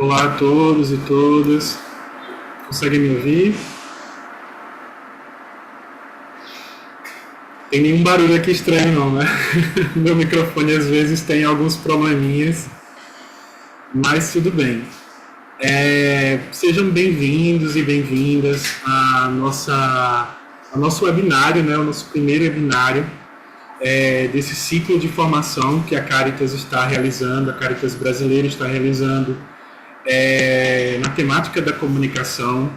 Olá a todos e todas. Conseguem me ouvir? Tem nenhum barulho aqui estranho não, né? Meu microfone às vezes tem alguns probleminhas, mas tudo bem. Sejam bem-vindos e bem-vindas ao nosso webinário, né? O nosso primeiro webinário desse ciclo de formação que a Caritas está realizando, a Caritas Brasileira está realizando na temática da comunicação.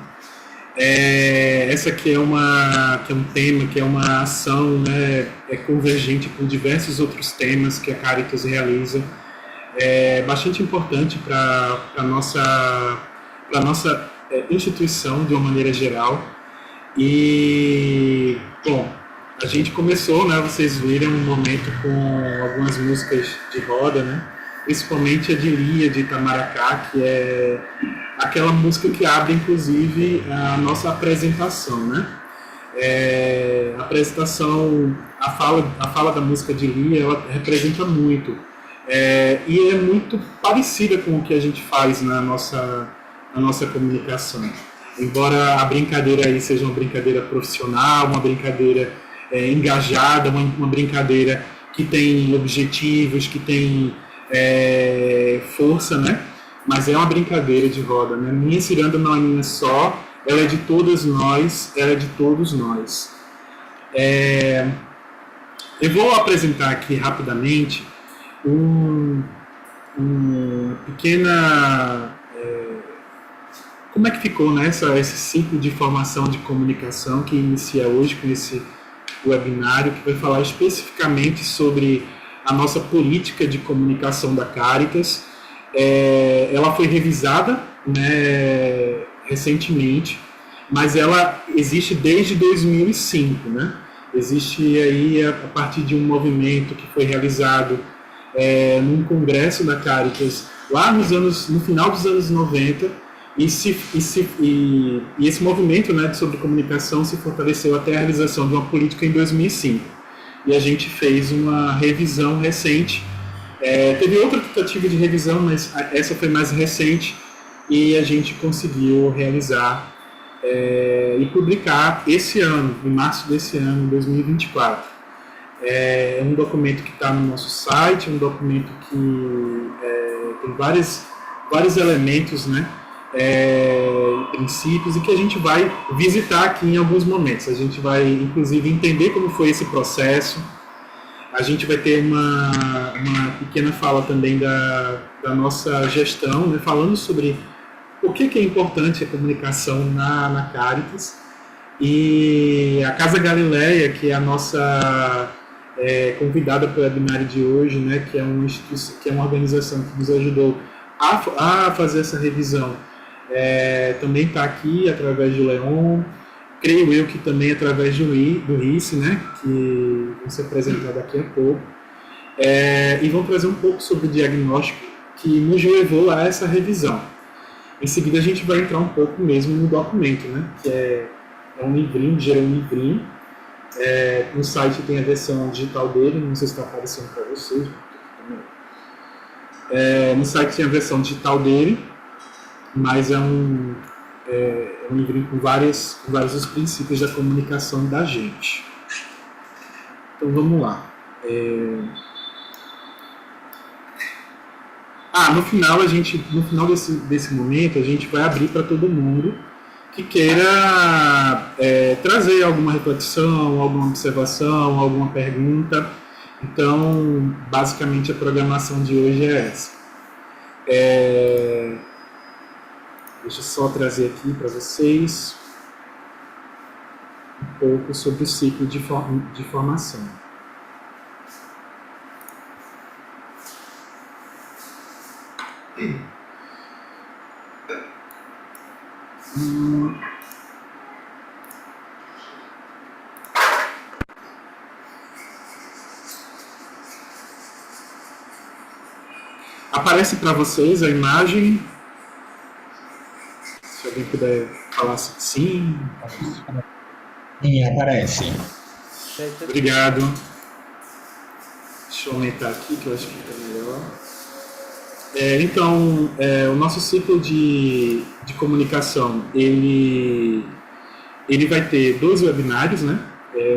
Essa aqui que é um tema, que é uma ação, né, convergente com diversos outros temas que a Caritas realiza. É bastante importante para a nossa instituição de uma maneira geral. E, bom, a gente começou, né, vocês viram um momento com algumas músicas de roda, né, principalmente a de Lia, de Itamaracá, que é aquela música que abre, inclusive, a nossa apresentação, né? A apresentação, a fala da música de Lia, ela representa muito. E é muito parecida com o que a gente faz na nossa comunicação. Embora a brincadeira aí seja uma brincadeira profissional, uma brincadeira engajada, uma brincadeira que tem objetivos, que tem força, né? Mas é uma brincadeira de roda, né? Minha ciranda não é minha só, ela é de todas nós, ela é de todos nós. Eu vou apresentar aqui rapidamente uma pequena... como é que ficou, né, esse ciclo de formação de comunicação que inicia hoje com esse webinário, que vai falar especificamente sobre a nossa política de comunicação da Caritas. Ela foi revisada, né, recentemente, mas ela existe desde 2005, né? Existe aí a partir de um movimento que foi realizado num congresso da Caritas lá no final dos anos 90, e esse movimento, né, sobre comunicação se fortaleceu até a realização de uma política em 2005. E a gente fez uma revisão recente. Teve outra tentativa de revisão, mas essa foi mais recente, e a gente conseguiu realizar e publicar esse ano, em março desse ano, 2024. É um documento que está no nosso site, um documento que tem vários elementos, né, princípios, e que a gente vai visitar aqui em alguns momentos. A gente vai, inclusive, entender como foi esse processo. A gente vai ter uma pequena fala também da nossa gestão, né, falando sobre o que é importante a comunicação na Caritas. E a Casa Galileia, que é a nossa convidada para o webinário de hoje, né, que é uma organização que nos ajudou a fazer essa revisão, também está aqui através do Leon. Creio eu que também através do RICE, né, que vão ser apresentar daqui a pouco, e vão trazer um pouco sobre o diagnóstico que nos levou a essa revisão. Em seguida a gente vai entrar um pouco mesmo no documento, né, que é um livrinho, de Jerônimo Livrinho. No site tem a versão digital dele, não sei se está aparecendo para vocês. No site tem a versão digital dele, mas é um livrinho com vários dos princípios da comunicação da gente. Então vamos lá. No final desse momento, a gente vai abrir para todo mundo que queira trazer alguma reflexão, alguma observação, alguma pergunta. Então, basicamente, a programação de hoje é essa. Deixa eu só trazer aqui para vocês um pouco sobre o ciclo de formação. Aparece para vocês a imagem? Se alguém puder falar sim. Sim, aparece. Obrigado. Deixa eu aumentar aqui, que eu acho que fica melhor. O nosso ciclo de comunicação, ele vai ter 12 webinários, né?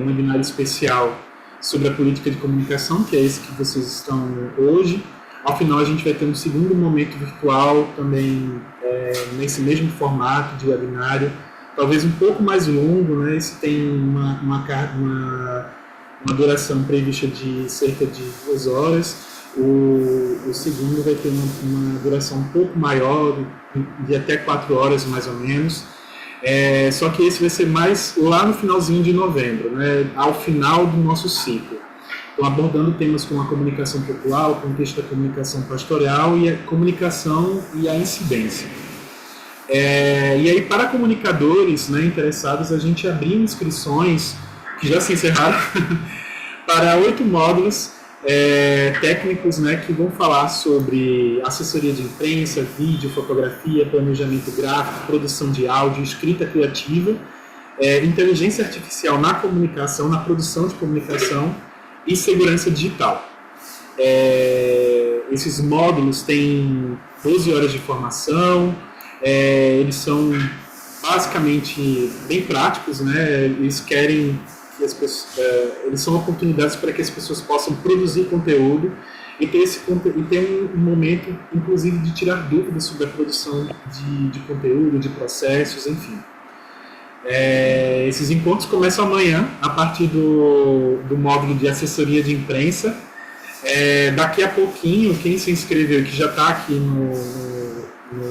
Um webinário especial sobre a política de comunicação, que é esse que vocês estão hoje. Ao final, a gente vai ter um segundo momento virtual também nesse mesmo formato de webinário, talvez um pouco mais longo, né? Esse tem uma duração prevista de cerca de 2 horas. O segundo vai ter uma duração um pouco maior, de até 4 horas mais ou menos. Só que esse vai ser mais lá no finalzinho de novembro, né, ao final do nosso ciclo. Então, abordando temas como a comunicação popular, o contexto da comunicação pastoral e a comunicação e a incidência. E aí, para comunicadores, né, interessados, a gente abriu inscrições, que já se encerraram, para 8 módulos técnicos, né, que vão falar sobre assessoria de imprensa, vídeo, fotografia, planejamento gráfico, produção de áudio, escrita criativa, inteligência artificial na comunicação, na produção de comunicação e segurança digital. Esses módulos têm 12 horas de formação, eles são basicamente bem práticos, né? Eles querem que as pessoas, eles são oportunidades para que as pessoas possam produzir conteúdo e ter um momento, inclusive, de tirar dúvidas sobre a produção de conteúdo, de processos, enfim. Esses encontros começam amanhã, a partir do módulo de assessoria de imprensa. Daqui a pouquinho, quem se inscreveu, que já está aqui no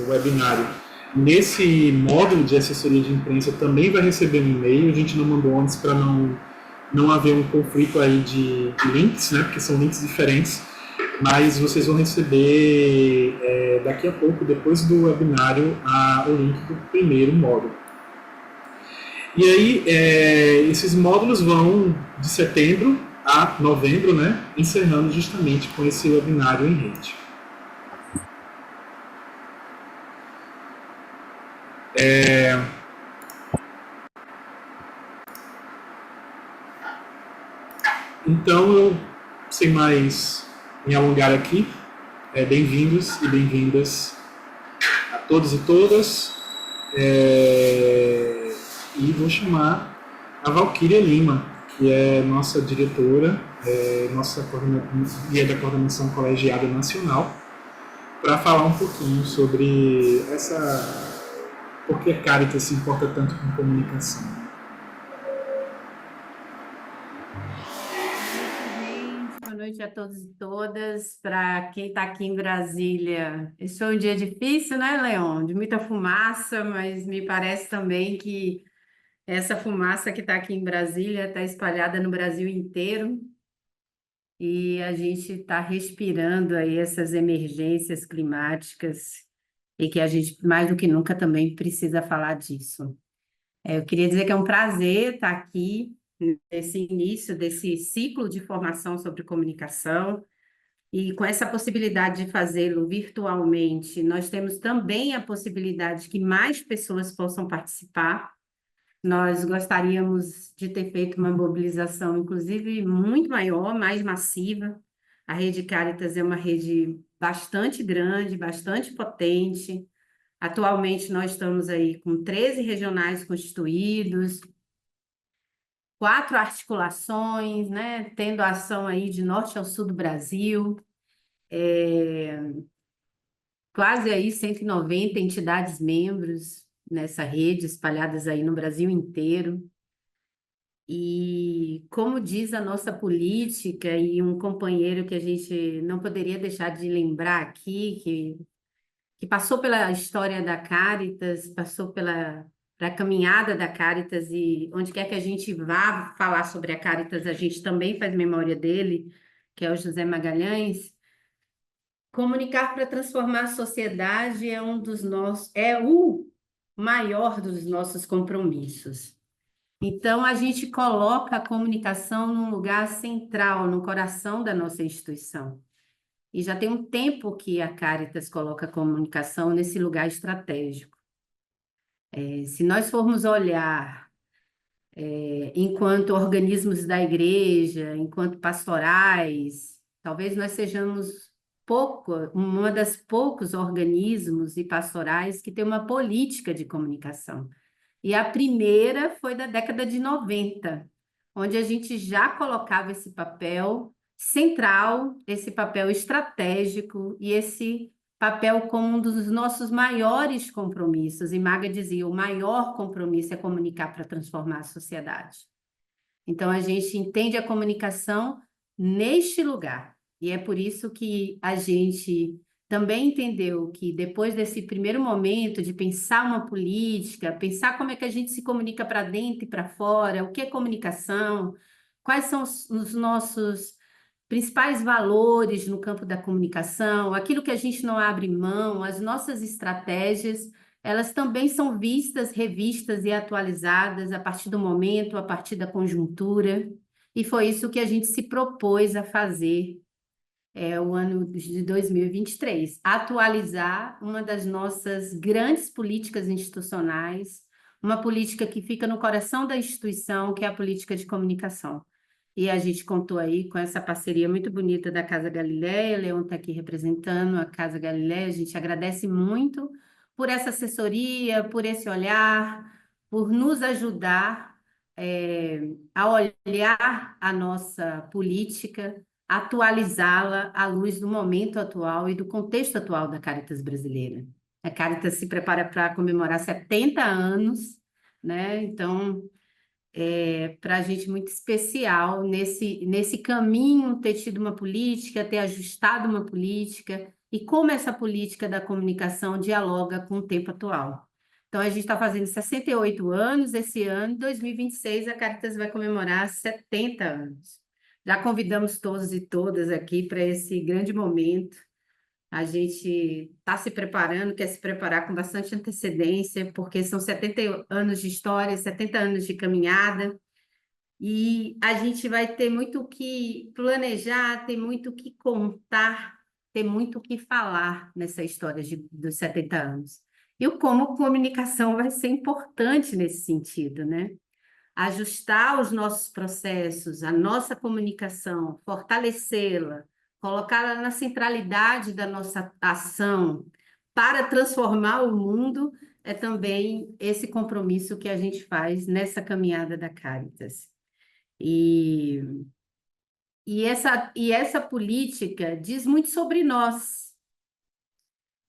webinário, nesse módulo de assessoria de imprensa também vai receber um e-mail. A gente não mandou antes para não haver um conflito aí de links, né, porque são links diferentes, mas vocês vão receber daqui a pouco, depois do webinário, o link do primeiro módulo. E aí, esses módulos vão de setembro a novembro, né, encerrando justamente com esse webinário em rede. Então, eu, sem mais me alongar aqui, bem-vindos e bem-vindas a todos e todas. E vou chamar a Valquíria Lima, que é nossa diretora, nossa guia da coordenação colegiada nacional, para falar um pouquinho sobre por que a Caritas se importa tanto com comunicação. Boa noite a todos e todas. Para quem está aqui em Brasília, esse foi um dia difícil, né, Leon? De muita fumaça, mas me parece também que essa fumaça que está aqui em Brasília está espalhada no Brasil inteiro e a gente está respirando aí essas emergências climáticas e que a gente, mais do que nunca, também precisa falar disso. Eu queria dizer que é um prazer estar aqui nesse início desse ciclo de formação sobre comunicação. E com essa possibilidade de fazê-lo virtualmente, nós temos também a possibilidade que mais pessoas possam participar. Nós gostaríamos de ter feito uma mobilização, inclusive, muito maior, mais massiva. A Rede Caritas é uma rede bastante grande, bastante potente. Atualmente, nós estamos aí com 13 regionais constituídos, 4 articulações, né, tendo ação aí de norte ao sul do Brasil, quase aí 190 entidades membros nessa rede, espalhadas aí no Brasil inteiro. E como diz a nossa política, e um companheiro que a gente não poderia deixar de lembrar aqui, que passou pela história da Caritas, passou pela caminhada da Caritas, e onde quer que a gente vá falar sobre a Caritas, a gente também faz memória dele, que é o José Magalhães. Comunicar para transformar a sociedade é o maior dos nossos compromissos. Então, a gente coloca a comunicação num lugar central, no coração da nossa instituição. E já tem um tempo que a Caritas coloca a comunicação nesse lugar estratégico. Se nós formos olhar enquanto organismos da igreja, enquanto pastorais, talvez nós sejamos uma das poucos organismos e pastorais que tem uma política de comunicação. E a primeira foi da década de 90, onde a gente já colocava esse papel central, esse papel estratégico e esse papel como um dos nossos maiores compromissos. E Maga dizia, o maior compromisso é comunicar para transformar a sociedade. Então, a gente entende a comunicação neste lugar. E é por isso que a gente também entendeu que depois desse primeiro momento de pensar uma política, pensar como é que a gente se comunica para dentro e para fora, o que é comunicação, quais são os nossos principais valores no campo da comunicação, aquilo que a gente não abre mão, as nossas estratégias, elas também são vistas, revistas e atualizadas a partir do momento, a partir da conjuntura, e foi isso que a gente se propôs a fazer o ano de 2023, atualizar uma das nossas grandes políticas institucionais, uma política que fica no coração da instituição, que é a política de comunicação. E a gente contou aí com essa parceria muito bonita da Casa Galileia, Leon está aqui representando a Casa Galileia, a gente agradece muito por essa assessoria, por esse olhar, por nos ajudar a olhar a nossa política, atualizá-la à luz do momento atual e do contexto atual da Caritas brasileira. A Caritas se prepara para comemorar 70 anos, né? Então, para a gente muito especial nesse caminho ter tido uma política, ter ajustado uma política e como essa política da comunicação dialoga com o tempo atual. Então, a gente está fazendo 68 anos esse ano, em 2026 a Caritas vai comemorar 70 anos. Já convidamos todos e todas aqui para esse grande momento. A gente está se preparando, quer se preparar com bastante antecedência, porque são 70 anos de história, 70 anos de caminhada, e a gente vai ter muito o que planejar, ter muito o que contar, ter muito o que falar nessa história dos 70 anos. E como a comunicação vai ser importante nesse sentido, né? Ajustar os nossos processos, a nossa comunicação, fortalecê-la, colocá-la na centralidade da nossa ação para transformar o mundo, é também esse compromisso que a gente faz nessa caminhada da Caritas. E essa política diz muito sobre nós,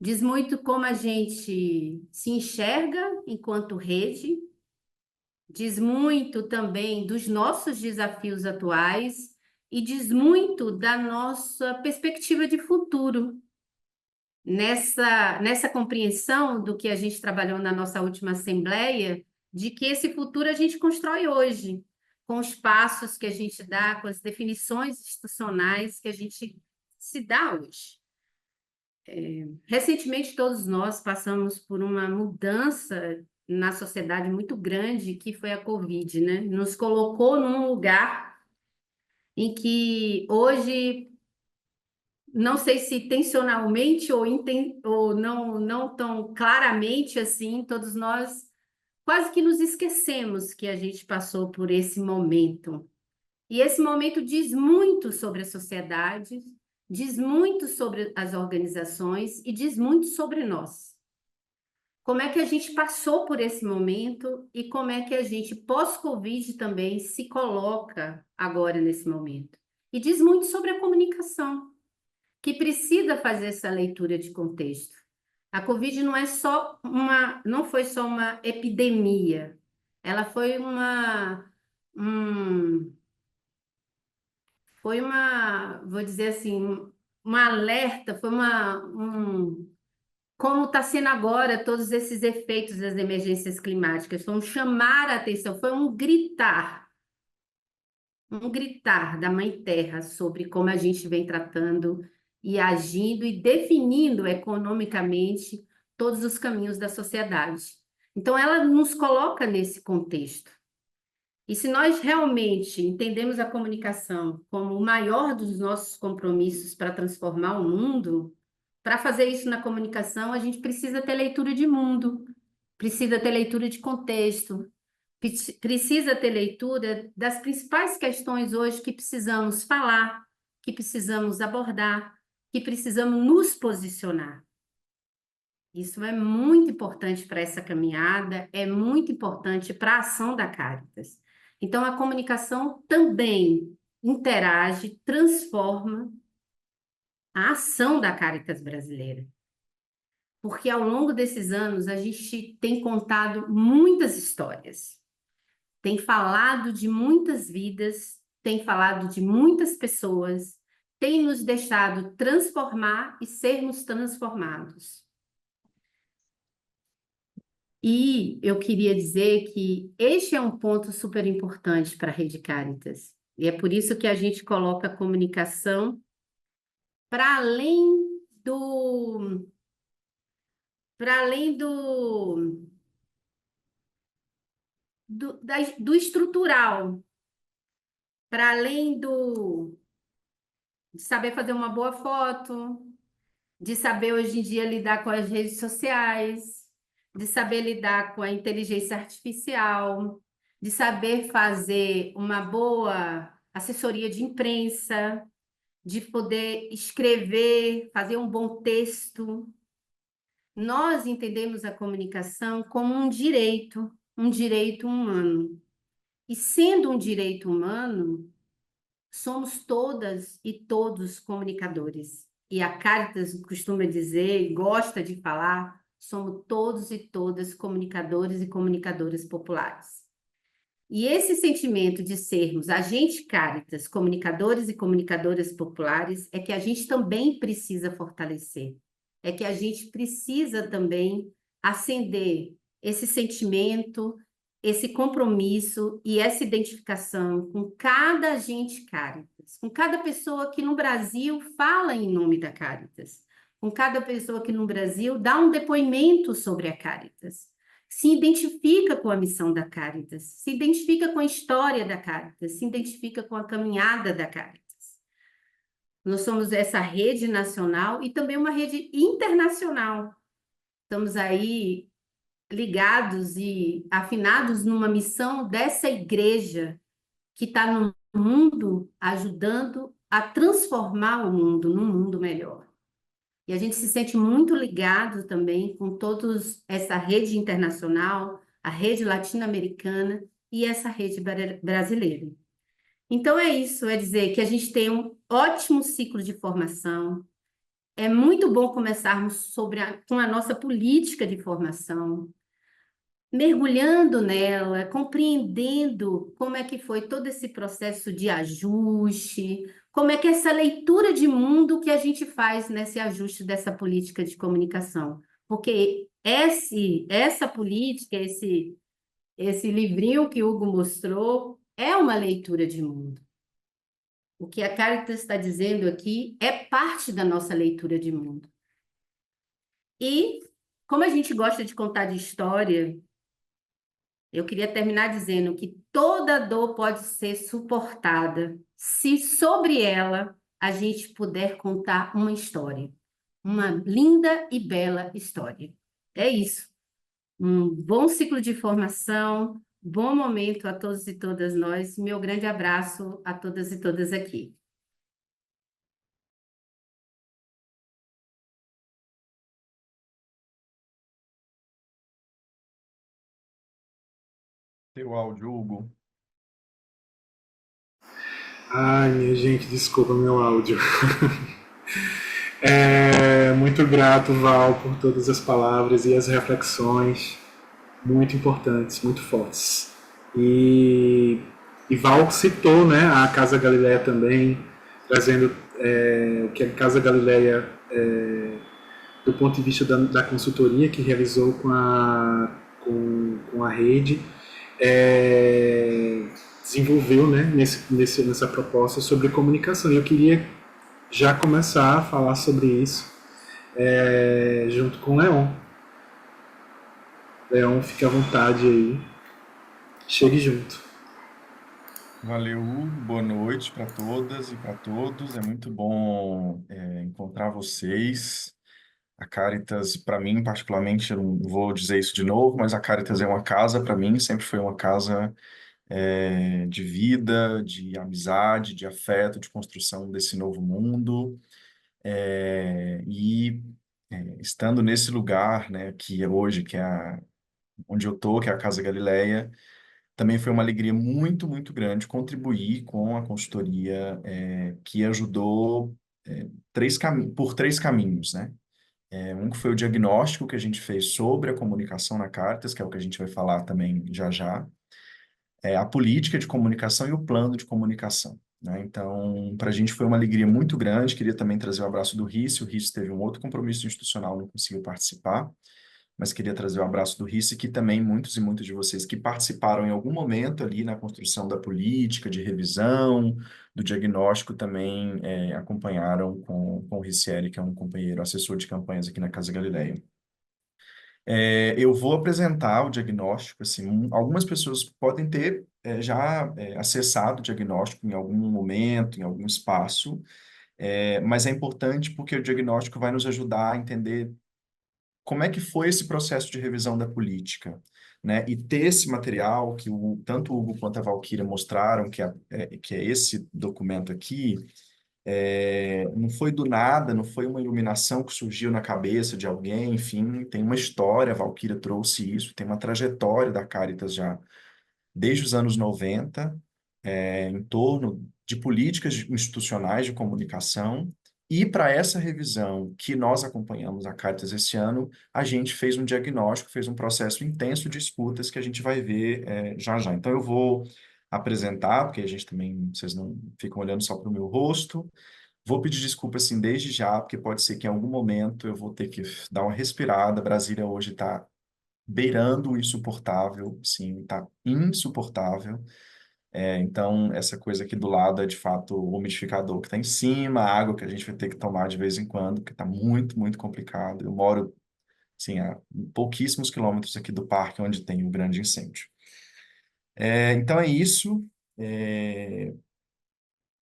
diz muito como a gente se enxerga enquanto rede, diz muito também dos nossos desafios atuais e diz muito da nossa perspectiva de futuro. Nessa compreensão do que a gente trabalhou na nossa última assembleia, de que esse futuro a gente constrói hoje, com os passos que a gente dá, com as definições institucionais que a gente se dá hoje. Recentemente, todos nós passamos por uma mudança na sociedade muito grande, que foi a Covid, né? Nos colocou num lugar em que hoje, não sei se intencionalmente ou não tão claramente assim, todos nós quase que nos esquecemos que a gente passou por esse momento. E esse momento diz muito sobre a sociedade, diz muito sobre as organizações e diz muito sobre nós. Como é que a gente passou por esse momento e como é que a gente, pós-Covid, também se coloca agora nesse momento. E diz muito sobre a comunicação, que precisa fazer essa leitura de contexto. A Covid não foi só uma epidemia, ela foi vou dizer assim, um alerta, como está sendo agora todos esses efeitos das emergências climáticas, foi um chamar a atenção, foi um gritar da Mãe Terra sobre como a gente vem tratando e agindo e definindo economicamente todos os caminhos da sociedade. Então, ela nos coloca nesse contexto. E se nós realmente entendemos a comunicação como o maior dos nossos compromissos para transformar o mundo, para fazer isso na comunicação, a gente precisa ter leitura de mundo, precisa ter leitura de contexto, precisa ter leitura das principais questões hoje que precisamos falar, que precisamos abordar, que precisamos nos posicionar. Isso é muito importante para essa caminhada, é muito importante para a ação da Caritas. Então, a comunicação também interage, transforma a ação da Caritas brasileira. Porque ao longo desses anos a gente tem contado muitas histórias, tem falado de muitas vidas, tem falado de muitas pessoas, tem nos deixado transformar e sermos transformados. E eu queria dizer que este é um ponto super importante para a Rede Caritas. E é por isso que a gente coloca a comunicação para além do para além do estrutural, para além de saber fazer uma boa foto, de saber hoje em dia lidar com as redes sociais, de saber lidar com a inteligência artificial, de saber fazer uma boa assessoria de imprensa, de poder escrever, fazer um bom texto. Nós entendemos a comunicação como um direito humano. E sendo um direito humano, somos todas e todos comunicadores. E a Caritas costuma dizer, gosta de falar, somos todos e todas comunicadores e comunicadoras populares. E esse sentimento de sermos agentes Caritas, comunicadores e comunicadoras populares, é que a gente também precisa fortalecer. É que a gente precisa também acender esse sentimento, esse compromisso e essa identificação com cada agente Caritas, com cada pessoa que no Brasil fala em nome da Caritas, com cada pessoa que no Brasil dá um depoimento sobre a Caritas, se identifica com a missão da Caritas, se identifica com a história da Caritas, se identifica com a caminhada da Caritas. Nós somos essa rede nacional e também uma rede internacional. Estamos aí ligados e afinados numa missão dessa igreja que está no mundo ajudando a transformar o mundo num mundo melhor. E a gente se sente muito ligado também com todos essa rede internacional, a rede latino-americana e essa rede brasileira. Então é isso, é dizer que a gente tem um ótimo ciclo de formação. É muito bom começarmos com a nossa política de formação, mergulhando nela, compreendendo como é que foi todo esse processo de ajuste, como é que é essa leitura de mundo que a gente faz nesse ajuste dessa política de comunicação. Porque essa política, esse livrinho que o Hugo mostrou, é uma leitura de mundo. O que a Caritas está dizendo aqui é parte da nossa leitura de mundo. E, como a gente gosta de contar de história, eu queria terminar dizendo que toda dor pode ser suportada se sobre ela a gente puder contar uma história. Uma linda e bela história. É isso. Um bom ciclo de formação, bom momento a todos e todas nós. Meu grande abraço a todas e todas aqui. Teu áudio, Hugo. Ai, minha gente, desculpa meu áudio. Muito grato, Val, por todas as palavras e as reflexões muito importantes, muito fortes. E Val citou, né, a Casa Galileia também, trazendo o que a Casa Galileia, do ponto de vista da consultoria que realizou com a rede, desenvolveu, né, nessa proposta sobre comunicação. E eu queria já começar a falar sobre isso junto com o Leon. Leon, fique à vontade aí. Chegue junto. Valeu, boa noite para todas e para todos. É muito bom encontrar vocês. A Caritas, para mim, particularmente, eu não vou dizer isso de novo, mas a Caritas é uma casa para mim, sempre foi uma casa de vida, de amizade, de afeto, de construção desse novo mundo. Estando nesse lugar, né, que é hoje, onde eu tô, que é a Casa Galileia, também foi uma alegria muito, muito grande contribuir com a consultoria, que ajudou por três caminhos, né? Um que foi o diagnóstico que a gente fez sobre a comunicação na Caritas, que é o que a gente vai falar também já já, a política de comunicação e o plano de comunicação, né? Então, para a gente foi uma alegria muito grande. Queria também trazer o abraço do Rice. O Rice teve um outro compromisso institucional, não conseguiu participar, mas queria trazer o abraço do Rice, que também muitos e muitos de vocês que participaram em algum momento ali na construção da política, de revisão, do diagnóstico, também acompanharam com o Ricieri, que é um companheiro assessor de campanhas aqui na Casa Galileia. Eu vou apresentar o diagnóstico, assim, algumas pessoas podem ter já acessado o diagnóstico em algum momento, em algum espaço, mas é importante porque o diagnóstico vai nos ajudar a entender como é que foi esse processo de revisão da política, né? E ter esse material que tanto o Hugo quanto a Valquíria mostraram, que é esse documento aqui, não foi do nada, não foi uma iluminação que surgiu na cabeça de alguém, enfim, tem uma história, a Valquíria trouxe isso, tem uma trajetória da Caritas já desde os anos 90, em torno de políticas institucionais de comunicação, e para essa revisão que nós acompanhamos a Caritas esse ano, a gente fez um diagnóstico, fez um processo intenso de escutas que a gente vai ver já já. Então eu vou apresentar, porque a gente também, vocês não ficam olhando só para o meu rosto. Vou pedir desculpa assim desde já, porque pode ser que em algum momento eu vou ter que dar uma respirada. Brasília hoje está beirando o insuportável, sim, está insuportável. Então, essa coisa aqui do lado é de fato o umidificador que está em cima, a água que a gente vai ter que tomar de vez em quando, porque está muito, muito complicado. Eu moro, assim, a pouquíssimos quilômetros aqui do parque onde tem o grande incêndio. Então, é isso.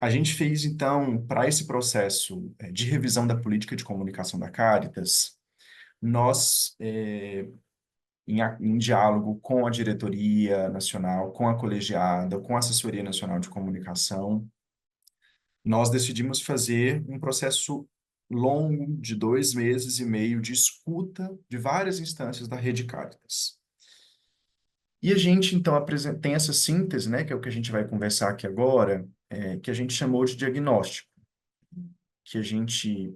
A gente fez, então, para esse processo de revisão da política de comunicação da Caritas, nós, em diálogo com a diretoria nacional, com a colegiada, com a assessoria nacional de comunicação, nós decidimos fazer um processo longo de 2 meses e meio de escuta de várias instâncias da Rede Caritas. E a gente, então, tem essa síntese, né, que é o que a gente vai conversar aqui agora, que a gente chamou de diagnóstico, que a gente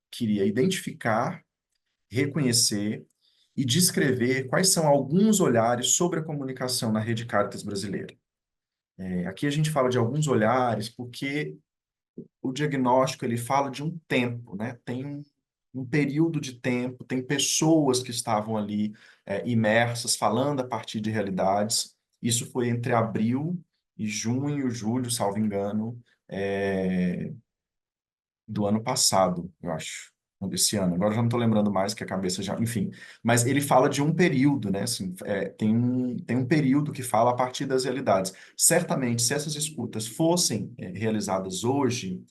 queria identificar, reconhecer e descrever quais são alguns olhares sobre a comunicação na Rede Caritas brasileira. Aqui a gente fala de alguns olhares porque o diagnóstico ele fala de um tempo, né? Tem um período de tempo, tem pessoas que estavam ali imersas, falando a partir de realidades. Isso foi entre abril e junho, julho, salvo engano, do ano passado, eu acho, ou desse ano. Agora eu já não estou lembrando mais, que a cabeça já... Enfim, mas ele fala de um período, né? Assim, tem um período que fala a partir das realidades. Certamente, se essas escutas fossem realizadas hoje,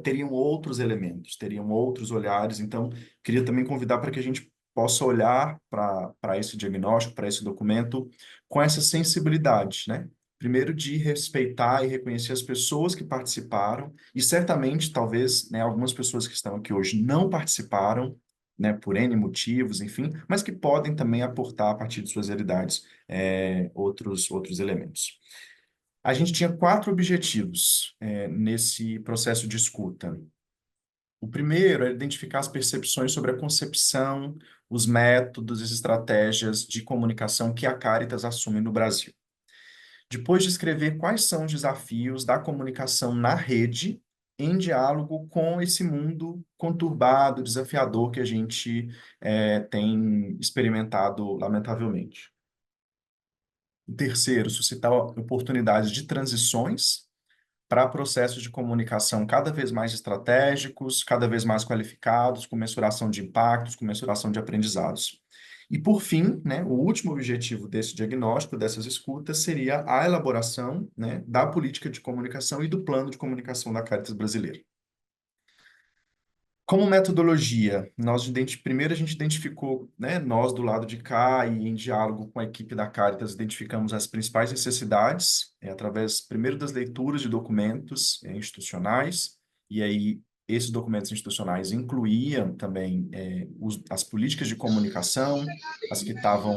teriam outros elementos, teriam outros olhares. Então, queria também convidar para que a gente possa olhar para esse diagnóstico, para esse documento, com essa sensibilidade, né? Primeiro, de respeitar e reconhecer as pessoas que participaram, e certamente, talvez, né, algumas pessoas que estão aqui hoje não participaram, né, por N motivos, enfim, mas que podem também aportar, a partir de suas realidades, outros elementos. A gente tinha 4 objetivos, nesse processo de escuta. O primeiro é identificar as percepções sobre a concepção, os métodos e as estratégias de comunicação que a Caritas assume no Brasil. Depois de escrever quais são os desafios da comunicação na rede, em diálogo com esse mundo conturbado, desafiador que a gente tem experimentado, lamentavelmente. O terceiro, suscitar oportunidades de transições para processos de comunicação cada vez mais estratégicos, cada vez mais qualificados, com mensuração de impactos, com mensuração de aprendizados. E, por fim, né, o último objetivo desse diagnóstico, dessas escutas, seria a elaboração, né, da política de comunicação e do plano de comunicação da Caritas brasileira. Como metodologia, primeiro a gente identificou, né, nós do lado de cá e em diálogo com a equipe da Caritas, identificamos as principais necessidades, através, primeiro, das leituras de documentos institucionais, e aí Esses documentos institucionais incluíam também as políticas de comunicação, as que estavam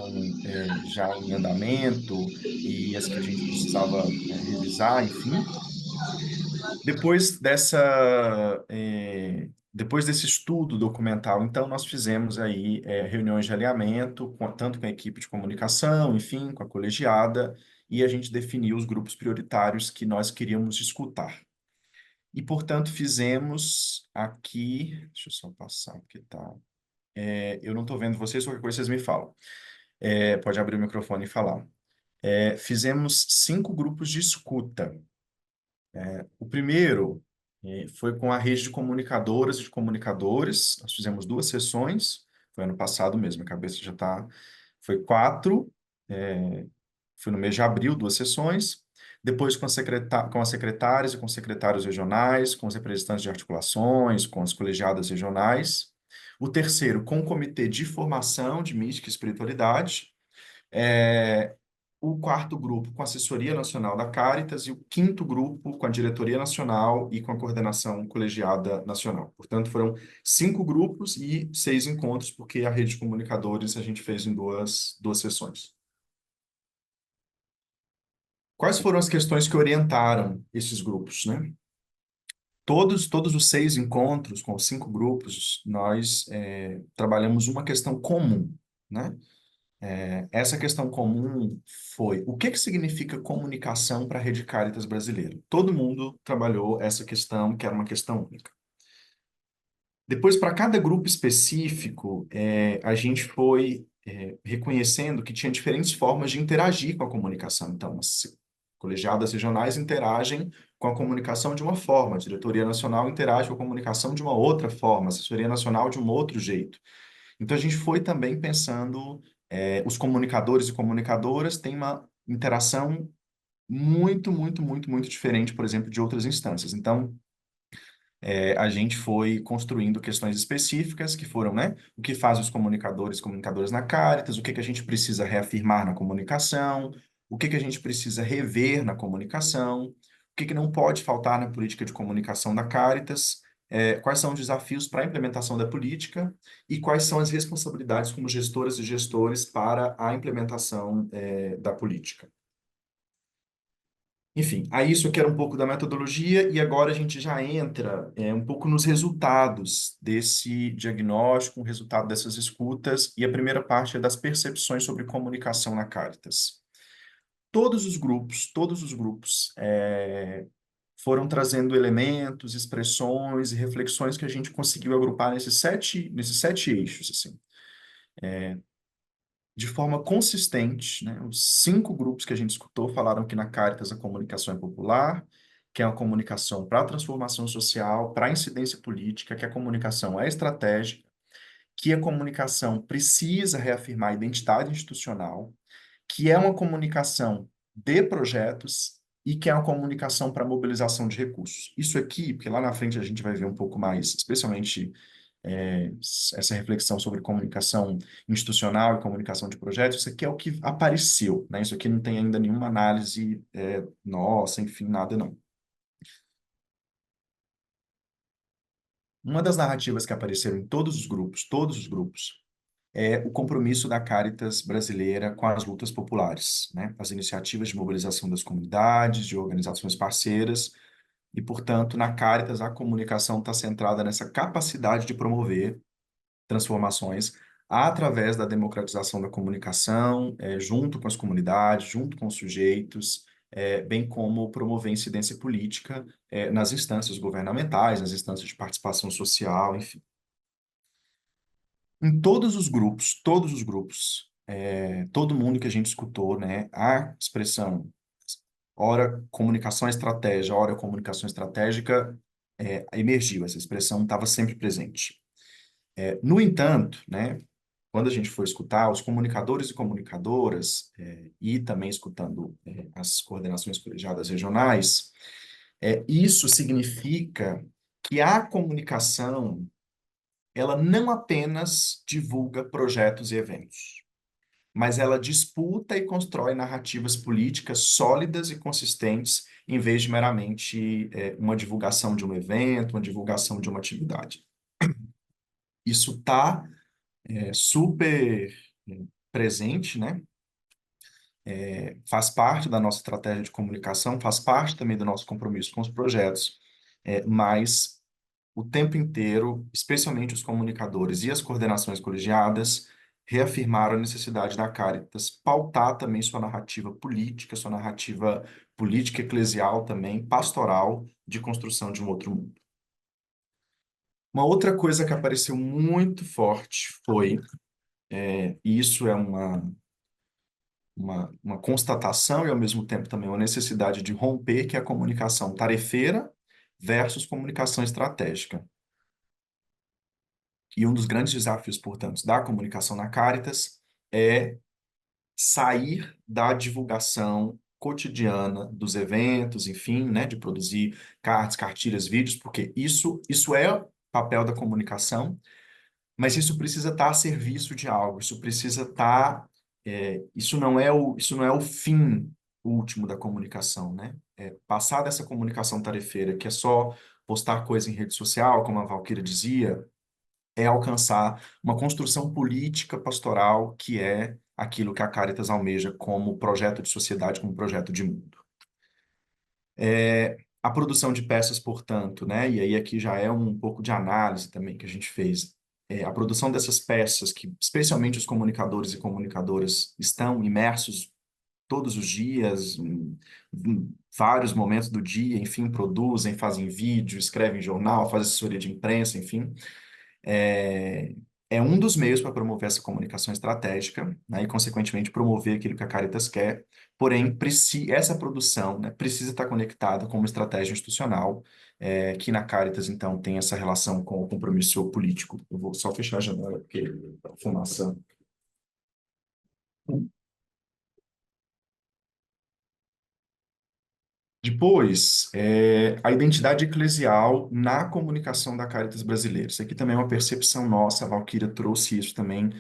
já em andamento e as que a gente precisava revisar, enfim. Depois desse estudo documental, então, nós fizemos aí reuniões de alinhamento, tanto com a equipe de comunicação, enfim, com a colegiada, e a gente definiu os grupos prioritários que nós queríamos escutar. E, portanto, fizemos aqui. Deixa eu só passar, porque tá. Eu não estou vendo vocês, qualquer coisa vocês me falam. Pode abrir o microfone e falar. Fizemos 5 grupos de escuta. O primeiro foi com a rede de comunicadoras e de comunicadores. Nós fizemos 2 sessões, foi ano passado mesmo, a cabeça já está. Foi 4, foi no mês de abril, 2 sessões. Depois com as secretárias e com os secretários regionais, com os representantes de articulações, com as colegiadas regionais. O terceiro, com o comitê de formação de mística e espiritualidade. É, o quarto grupo com a Assessoria Nacional da Caritas e o quinto grupo com a Diretoria Nacional e com a Coordenação Colegiada Nacional. Portanto, foram 5 grupos e 6 encontros, porque a rede de comunicadores a gente fez em duas sessões. Quais foram as questões que orientaram esses grupos, né? Todos os 6 encontros com os 5 grupos, nós trabalhamos uma questão comum, né? Essa questão comum foi o que significa comunicação para a Rede Caritas brasileira? Todo mundo trabalhou essa questão, que era uma questão única. Depois, para cada grupo específico, a gente foi reconhecendo que tinha diferentes formas de interagir com a comunicação. Então, as colegiadas regionais interagem com a comunicação de uma forma, a Diretoria Nacional interage com a comunicação de uma outra forma, a Assessoria Nacional de um outro jeito. Então, a gente foi também pensando, os comunicadores e comunicadoras têm uma interação muito, muito, muito, muito diferente, por exemplo, de outras instâncias. Então, a gente foi construindo questões específicas que foram, né, o que faz os comunicadores e comunicadoras na Caritas, o que que a gente precisa reafirmar na comunicação, o que que a gente precisa rever na comunicação, o que que não pode faltar na política de comunicação da Caritas, quais são os desafios para a implementação da política e quais são as responsabilidades como gestoras e gestores para a implementação, da política. Enfim, aí isso aqui era um pouco da metodologia e agora a gente já entra um pouco nos resultados desse diagnóstico, o resultado dessas escutas, e a primeira parte é das percepções sobre comunicação na Caritas. Todos os grupos foram trazendo elementos, expressões e reflexões que a gente conseguiu agrupar nesses sete eixos, assim. De forma consistente, né? Os 5 grupos que a gente escutou falaram que na Caritas a comunicação é popular, que é uma comunicação para a transformação social, para a incidência política, que a comunicação é estratégica, que a comunicação precisa reafirmar a identidade institucional, que é uma comunicação de projetos e que é uma comunicação para mobilização de recursos. Isso aqui, porque lá na frente a gente vai ver um pouco mais, especialmente essa reflexão sobre comunicação institucional e comunicação de projetos, isso aqui é o que apareceu, né? Isso aqui não tem ainda nenhuma análise, nossa, enfim, nada não. Uma das narrativas que apareceram em todos os grupos, é o compromisso da Caritas brasileira com as lutas populares, né? As iniciativas de mobilização das comunidades, de organizações parceiras, e, portanto, na Caritas a comunicação está centrada nessa capacidade de promover transformações através da democratização da comunicação, junto com as comunidades, junto com os sujeitos, bem como promover incidência política, nas instâncias governamentais, nas instâncias de participação social, enfim. Em todos os grupos, todo mundo que a gente escutou, né, a expressão, ora comunicação é estratégia, ora comunicação estratégica, emergiu, essa expressão estava sempre presente. No entanto, né, quando a gente for escutar os comunicadores e comunicadoras, e também escutando as coordenações colegiadas regionais, isso significa que a comunicação, ela não apenas divulga projetos e eventos, mas ela disputa e constrói narrativas políticas sólidas e consistentes, em vez de meramente uma divulgação de um evento, uma divulgação de uma atividade. Isso está super presente, né? Faz parte da nossa estratégia de comunicação, faz parte também do nosso compromisso com os projetos, mas o tempo inteiro, especialmente os comunicadores e as coordenações colegiadas, reafirmaram a necessidade da Caritas pautar também sua narrativa política eclesial também, pastoral, de construção de um outro mundo. Uma outra coisa que apareceu muito forte foi, e isso é uma constatação e, ao mesmo tempo, também uma necessidade de romper, que é a comunicação tarefeira versus comunicação estratégica. E um dos grandes desafios, portanto, da comunicação na Caritas é sair da divulgação cotidiana dos eventos, enfim, né, de produzir cartas, cartilhas, vídeos, porque isso é papel da comunicação, mas isso precisa estar a serviço de algo, isso precisa estar, isso não é o fim último da comunicação, né? Passar dessa comunicação tarefeira, que é só postar coisa em rede social, como a Valquíria dizia, é alcançar uma construção política pastoral, que é aquilo que a Caritas almeja como projeto de sociedade, como projeto de mundo. A produção de peças, portanto, né? E aí aqui já é um pouco de análise também que a gente fez. A produção dessas peças, que especialmente os comunicadores e comunicadoras estão imersos todos os dias, em vários momentos do dia, enfim, produzem, fazem vídeo, escrevem jornal, fazem assessoria de imprensa, enfim. É, é um dos meios para promover essa comunicação estratégica, né, e, consequentemente, promover aquilo que a Caritas quer. Porém, essa produção, né, precisa estar conectada com uma estratégia institucional, que na Caritas, então, tem essa relação com o compromisso político. Eu vou só fechar a janela, porque a fumaça. Depois, a identidade eclesial na comunicação da Caritas brasileira. Isso aqui também é uma percepção nossa, a Valquíria trouxe isso também,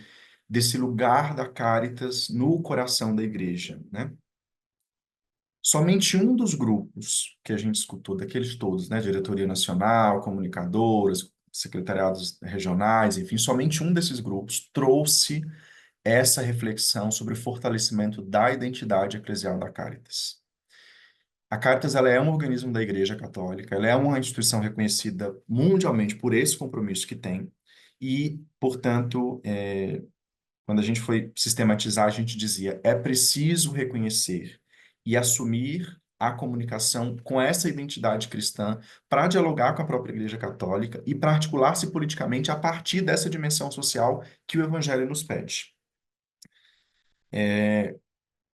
desse lugar da Caritas no coração da igreja, né? Somente um dos grupos que a gente escutou, daqueles todos, né, diretoria nacional, comunicadoras, secretariados regionais, enfim, somente um desses grupos trouxe essa reflexão sobre o fortalecimento da identidade eclesial da Caritas. A Caritas, ela é um organismo da Igreja Católica, ela é uma instituição reconhecida mundialmente por esse compromisso que tem e, portanto, quando a gente foi sistematizar, a gente dizia: é preciso reconhecer e assumir a comunicação com essa identidade cristã para dialogar com a própria Igreja Católica e para articular-se politicamente a partir dessa dimensão social que o Evangelho nos pede.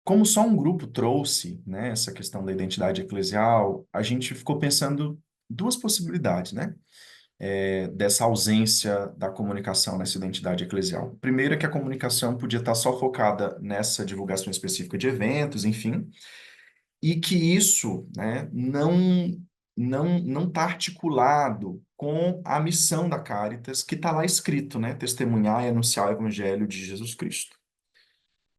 Como só um grupo trouxe, né, essa questão da identidade eclesial, a gente ficou pensando duas possibilidades, né? Dessa ausência da comunicação nessa identidade eclesial. Primeiro é que a comunicação podia estar só focada nessa divulgação específica de eventos, enfim, e que isso, né, não está articulado com a missão da Caritas, que está lá escrito, né, testemunhar e anunciar o evangelho de Jesus Cristo.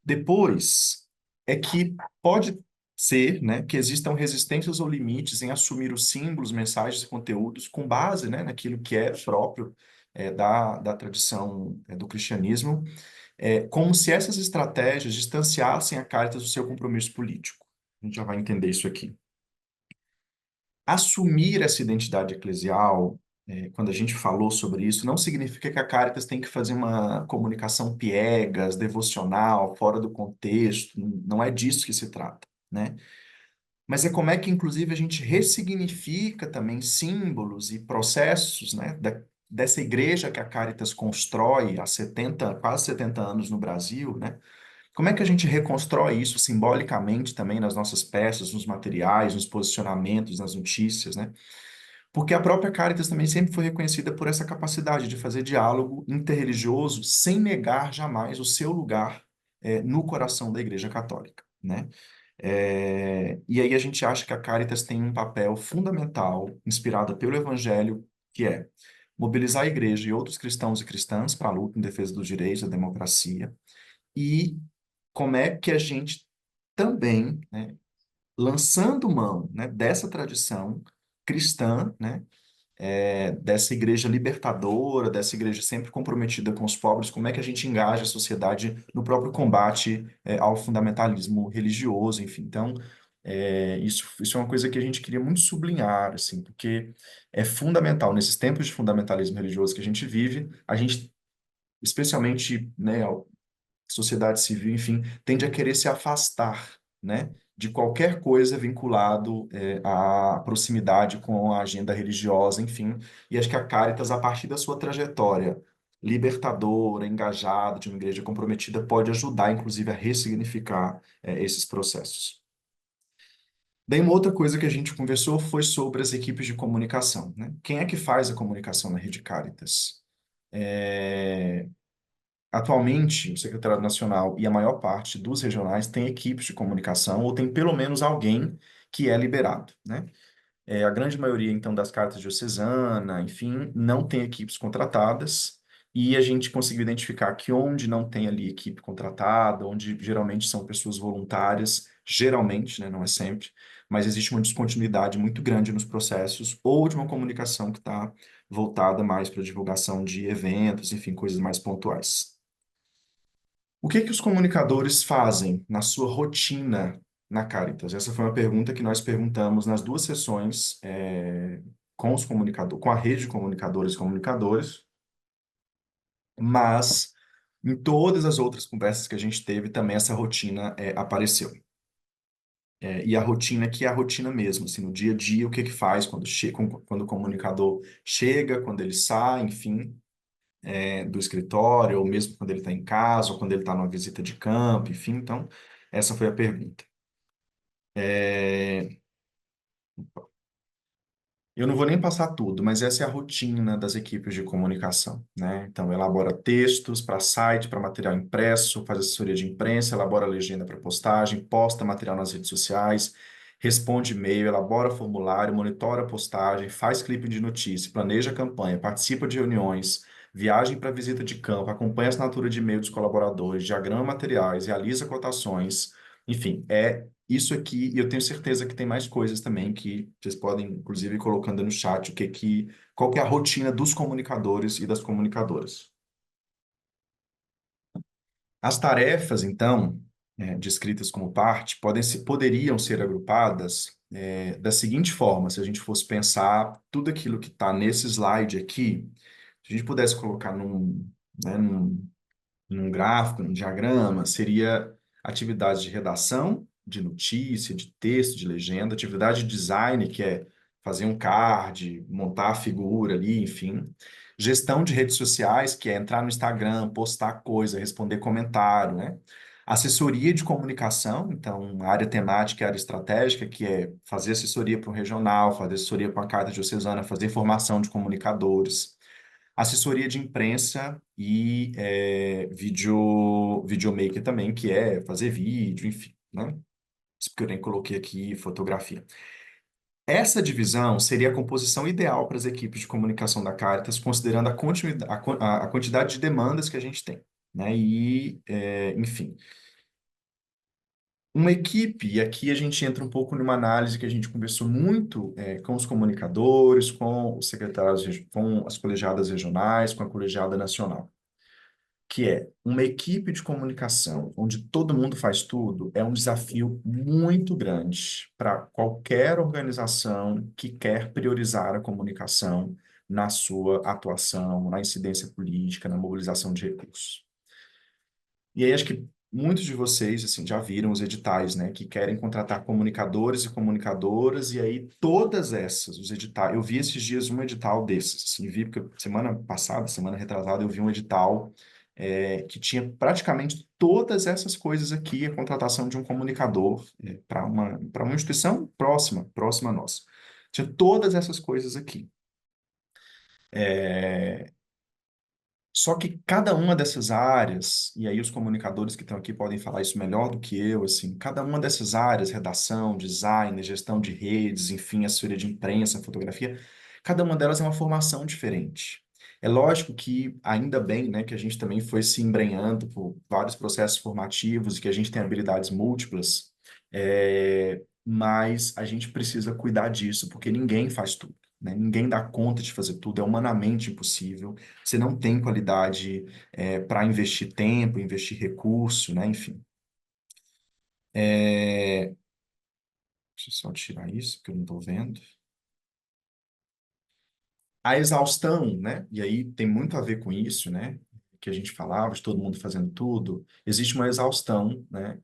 Depois é que pode ser, né, que existam resistências ou limites em assumir os símbolos, mensagens e conteúdos com base, né, naquilo que é próprio da tradição do cristianismo, como se essas estratégias distanciassem a Caritas do seu compromisso político. A gente já vai entender isso aqui. Assumir essa identidade eclesial, quando a gente falou sobre isso, não significa que a Caritas tem que fazer uma comunicação piegas, devocional, fora do contexto, não é disso que se trata, né? Mas é como é que, inclusive, a gente ressignifica também símbolos e processos, né, dessa igreja que a Caritas constrói há quase 70 anos no Brasil, né? Como é que a gente reconstrói isso simbolicamente também nas nossas peças, nos materiais, nos posicionamentos, nas notícias, né? Porque a própria Caritas também sempre foi reconhecida por essa capacidade de fazer diálogo interreligioso sem negar jamais o seu lugar no coração da Igreja Católica, né? E aí a gente acha que a Caritas tem um papel fundamental, inspirada pelo Evangelho, que é mobilizar a igreja e outros cristãos e cristãs para a luta em defesa dos direitos, da democracia, e como é que a gente também, né, lançando mão, né, dessa tradição cristã, né, dessa igreja libertadora, dessa igreja sempre comprometida com os pobres, como é que a gente engaja a sociedade no próprio combate, ao fundamentalismo religioso, enfim. Então, isso é uma coisa que a gente queria muito sublinhar, assim, porque é fundamental, nesses tempos de fundamentalismo religioso que a gente vive, a gente, especialmente, né, sociedade civil, enfim, tende a querer se afastar, né, de qualquer coisa vinculado, à proximidade com a agenda religiosa, enfim. E acho que a Caritas, a partir da sua trajetória libertadora, engajada, de uma igreja comprometida, pode ajudar, inclusive, a ressignificar, esses processos. Daí, uma outra coisa que a gente conversou foi sobre as equipes de comunicação, né? Quem é que faz a comunicação na Rede Caritas? É, Atualmente, o Secretariado Nacional e a maior parte dos regionais tem equipes de comunicação ou tem pelo menos alguém que é liberado, né? A grande maioria, então, das cartas diocesana, enfim, não tem equipes contratadas e a gente conseguiu identificar que onde não tem ali equipe contratada, onde geralmente são pessoas voluntárias, geralmente, né, não é sempre, mas existe uma descontinuidade muito grande nos processos ou de uma comunicação que está voltada mais para divulgação de eventos, enfim, coisas mais pontuais. O que que os comunicadores fazem na sua rotina na Caritas? Essa foi uma pergunta que nós perguntamos nas duas sessões, com os comunicadores, com a rede de comunicadores e comunicadores, mas em todas as outras conversas que a gente teve também essa rotina, apareceu. E a rotina que é a rotina mesmo, assim, no dia a dia, o que que faz quando o comunicador chega, quando ele sai, enfim, do escritório, ou mesmo quando ele está em casa, ou quando ele está numa visita de campo, enfim. Então, essa foi a pergunta. É, Eu não vou nem passar tudo, mas essa é a rotina das equipes de comunicação, né? Então, elabora textos para site, para material impresso, faz assessoria de imprensa, elabora legenda para postagem, posta material nas redes sociais, responde e-mail, elabora formulário, monitora a postagem, faz clipe de notícia, planeja campanha, participa de reuniões, viagem para visita de campo, acompanha a assinatura de e-mail dos colaboradores, diagrama materiais, realiza cotações, enfim, isso aqui, e eu tenho certeza que tem mais coisas também que vocês podem, inclusive, ir colocando no chat qual que é a rotina dos comunicadores e das comunicadoras. As tarefas, então, descritas como parte, poderiam ser agrupadas, da seguinte forma, se a gente fosse pensar tudo aquilo que está nesse slide aqui, se a gente pudesse colocar né, num gráfico, num diagrama, seria atividades de redação, de notícia, de texto, de legenda, atividade de design, que é fazer um card, montar a figura ali, enfim. Gestão de redes sociais, que é entrar no Instagram, postar coisa, responder comentário, né? Assessoria de comunicação, então, área temática e área estratégica, que é fazer assessoria para um regional, fazer assessoria para uma carta diocesana, fazer formação de comunicadores, assessoria de imprensa e videomaker também, que é fazer vídeo, enfim, né? Isso porque eu nem coloquei aqui fotografia. Essa divisão seria a composição ideal para as equipes de comunicação da Caritas, considerando a quantidade de demandas que a gente tem, né? Enfim, uma equipe, e aqui a gente entra um pouco numa análise que a gente conversou muito, com os comunicadores, com os secretários, com as colegiadas regionais, com a colegiada nacional, que é uma equipe de comunicação onde todo mundo faz tudo, é um desafio muito grande para qualquer organização que quer priorizar a comunicação na sua atuação, na incidência política, na mobilização de recursos. E aí acho que muitos de vocês assim já viram os editais, né, que querem contratar comunicadores e comunicadoras, e aí todas essas, os editais, eu vi esses dias um edital desses, assim, vi porque semana passada, semana retrasada, eu vi um edital, que tinha praticamente todas essas coisas aqui, a contratação de um comunicador, para uma instituição próxima a nós. Tinha todas essas coisas aqui. É, Só que cada uma dessas áreas, e aí os comunicadores que estão aqui podem falar isso melhor do que eu, assim, cada uma dessas áreas, redação, design, gestão de redes, enfim, assessoria de imprensa, fotografia, cada uma delas é uma formação diferente. É lógico que, ainda bem, né, que a gente também foi se embrenhando por vários processos formativos e que a gente tem habilidades múltiplas, mas a gente precisa cuidar disso, porque ninguém faz tudo, né? Ninguém dá conta de fazer tudo, é humanamente impossível. Você não tem qualidade, para investir tempo, investir recurso, né? Enfim. É, Deixa eu só tirar isso, porque eu não estou vendo. A exaustão, né? E aí tem muito a ver com isso, né? Que a gente falava, de todo mundo fazendo tudo. Existe uma exaustão, né?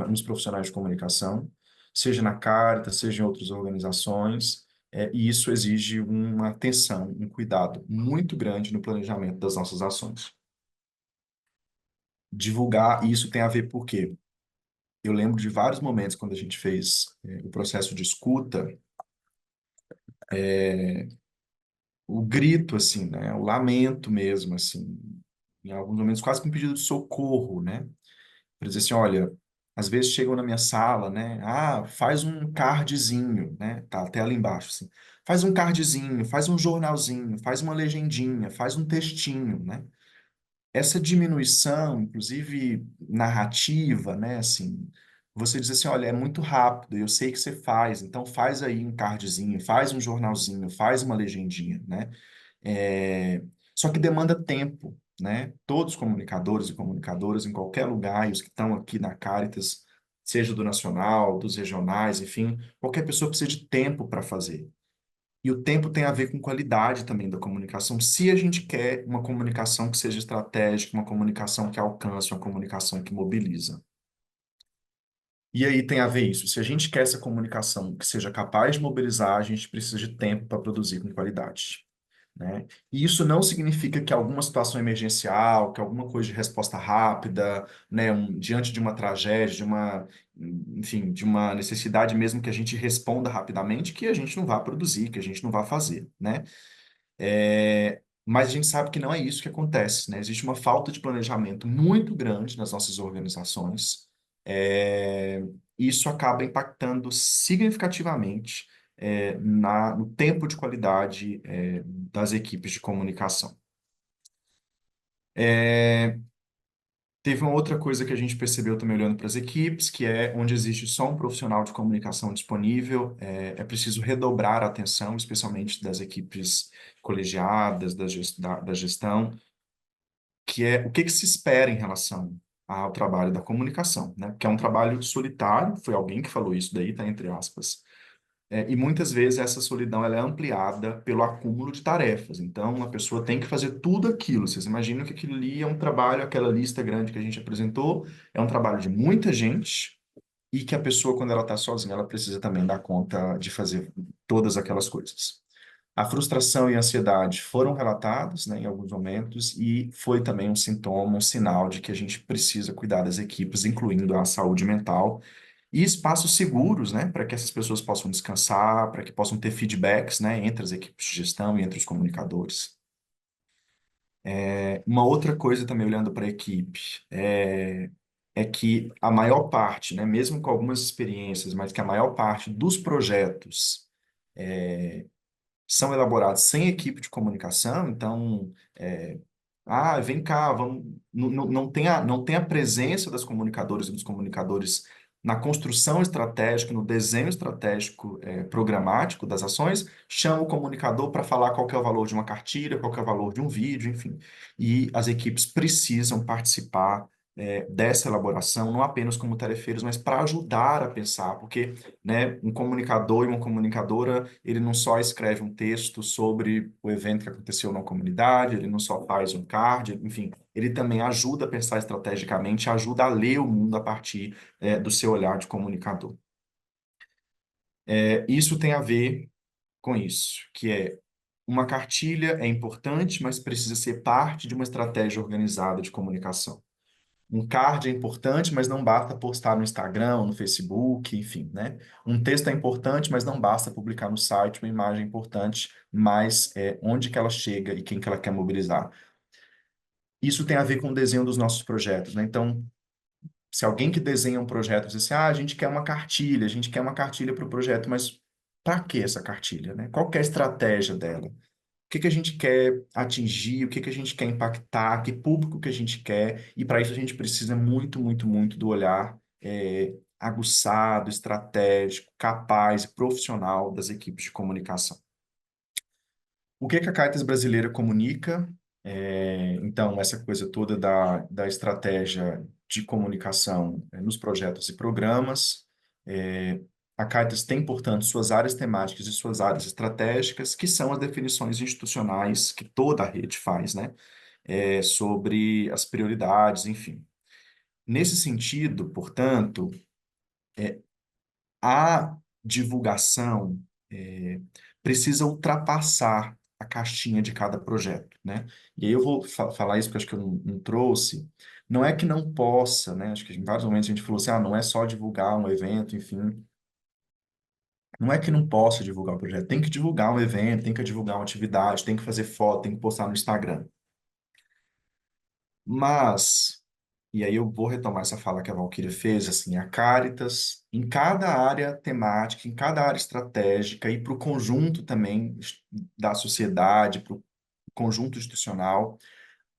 Nos profissionais de comunicação, seja na Caritas, seja em outras organizações, e isso exige uma atenção, um cuidado muito grande no planejamento das nossas ações. Divulgar, e isso tem a ver por quê? Eu lembro de vários momentos quando a gente fez, o processo de escuta, o grito, assim, né? O lamento mesmo, assim, em alguns momentos quase que um pedido de socorro, né? Para dizer assim, olha, às vezes chegam na minha sala, né? Ah, faz um cardzinho, né? Tá até ali embaixo, assim. Faz um cardzinho, faz um jornalzinho, faz uma legendinha, faz um textinho, né? Essa diminuição, inclusive narrativa, né? Assim, você diz assim, olha, é muito rápido, eu sei que você faz, então faz aí um cardzinho, faz um jornalzinho, faz uma legendinha, né? É, Só que demanda tempo, né? Todos os comunicadores e comunicadoras em qualquer lugar, e os que estão aqui na Caritas, seja do nacional, dos regionais, enfim, qualquer pessoa precisa de tempo para fazer. E o tempo tem a ver com qualidade também da comunicação. Se a gente quer uma comunicação que seja estratégica, uma comunicação que alcance, uma comunicação que mobiliza. E aí tem a ver isso. Se a gente quer essa comunicação que seja capaz de mobilizar, a gente precisa de tempo para produzir com qualidade, né? E isso não significa que alguma situação emergencial, que alguma coisa de resposta rápida, né, diante de uma tragédia, enfim, de uma necessidade mesmo que a gente responda rapidamente, que a gente não vá produzir, que a gente não vá fazer, né? Mas a gente sabe que não é isso que acontece, né? Existe uma falta de planejamento muito grande nas nossas organizações. É, Isso acaba impactando significativamente, no tempo de qualidade, das equipes de comunicação. É, Teve uma outra coisa que a gente percebeu também olhando para as equipes, que é onde existe só um profissional de comunicação disponível, é preciso redobrar a atenção, especialmente das equipes colegiadas, da gestão, que é o que que se espera em relação ao trabalho da comunicação, né? Que é um trabalho solitário, foi alguém que falou isso daí, tá entre aspas. E muitas vezes essa solidão ela é ampliada pelo acúmulo de tarefas. Então, a pessoa tem que fazer tudo aquilo. Vocês imaginam que aquilo ali é um trabalho, aquela lista grande que a gente apresentou, é um trabalho de muita gente e que a pessoa, quando ela está sozinha, ela precisa também dar conta de fazer todas aquelas coisas. A frustração e a ansiedade foram relatados, né, em alguns momentos, e foi também um sintoma, um sinal de que a gente precisa cuidar das equipes, incluindo a saúde mental, e espaços seguros, né, para que essas pessoas possam descansar, para que possam ter feedbacks, né, entre as equipes de gestão e entre os comunicadores. Uma outra coisa também olhando para a equipe é que a maior parte, né, mesmo com algumas experiências, mas que a maior parte dos projetos são elaborados sem equipe de comunicação, então, vem cá, vamos, não tem a presença das comunicadoras e dos comunicadores na construção estratégica, no desenho estratégico, programático das ações, chama o comunicador para falar qual que é o valor de uma cartilha, qual que é o valor de um vídeo, enfim. E as equipes precisam participar, dessa elaboração, não apenas como tarefeiros, mas para ajudar a pensar, porque, né, um comunicador e uma comunicadora, ele não só escreve um texto sobre o evento que aconteceu na comunidade, ele não só faz um card, enfim, ele também ajuda a pensar estrategicamente, ajuda a ler o mundo a partir, do seu olhar de comunicador. Isso tem a ver com isso, que é uma cartilha é importante, mas precisa ser parte de uma estratégia organizada de comunicação. Um card é importante, mas não basta postar no Instagram, no Facebook, enfim, né? Um texto é importante, mas não basta publicar no site uma imagem importante, mas onde que ela chega e quem que ela quer mobilizar. Isso tem a ver com o desenho dos nossos projetos, né? Então, se alguém que desenha um projeto diz assim, a gente quer uma cartilha, a gente quer uma cartilha para o projeto, mas para que essa cartilha, né? Qual que é a estratégia dela? que a gente quer atingir, o que a gente quer impactar, que público que a gente quer, e para isso a gente precisa muito, muito, muito do olhar aguçado, estratégico, capaz e profissional das equipes de comunicação. O que a Caritas Brasileira comunica? Então, essa coisa toda da estratégia de comunicação nos projetos e programas. A Caritas tem, portanto, suas áreas temáticas e suas áreas estratégicas, que são as definições institucionais que toda a rede faz, né? Sobre as prioridades, enfim. Nesse sentido, portanto, a divulgação precisa ultrapassar a caixinha de cada projeto, né? E aí eu vou falar isso porque acho que eu não trouxe. Não é que não possa, né? Acho que em vários momentos a gente falou assim, não é só divulgar um evento, enfim. Não é que não possa divulgar o projeto, tem que divulgar um evento, tem que divulgar uma atividade, tem que fazer foto, tem que postar no Instagram. Mas, e aí eu vou retomar essa fala que a Valquíria fez, assim, a Caritas, em cada área temática, em cada área estratégica e para o conjunto também da sociedade, para o conjunto institucional,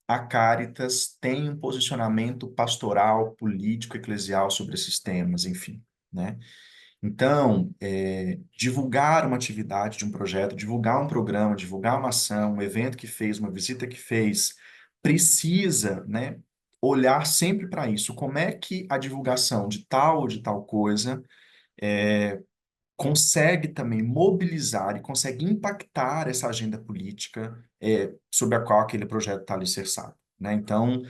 a Caritas tem um posicionamento pastoral, político, eclesial sobre esses temas, enfim, né? Então, divulgar uma atividade de um projeto, divulgar um programa, divulgar uma ação, um evento que fez, uma visita que fez, precisa, né, olhar sempre para isso. Como é que a divulgação de tal ou de tal coisa consegue também mobilizar e consegue impactar essa agenda política sobre a qual aquele projeto está alicerçado, né? Então,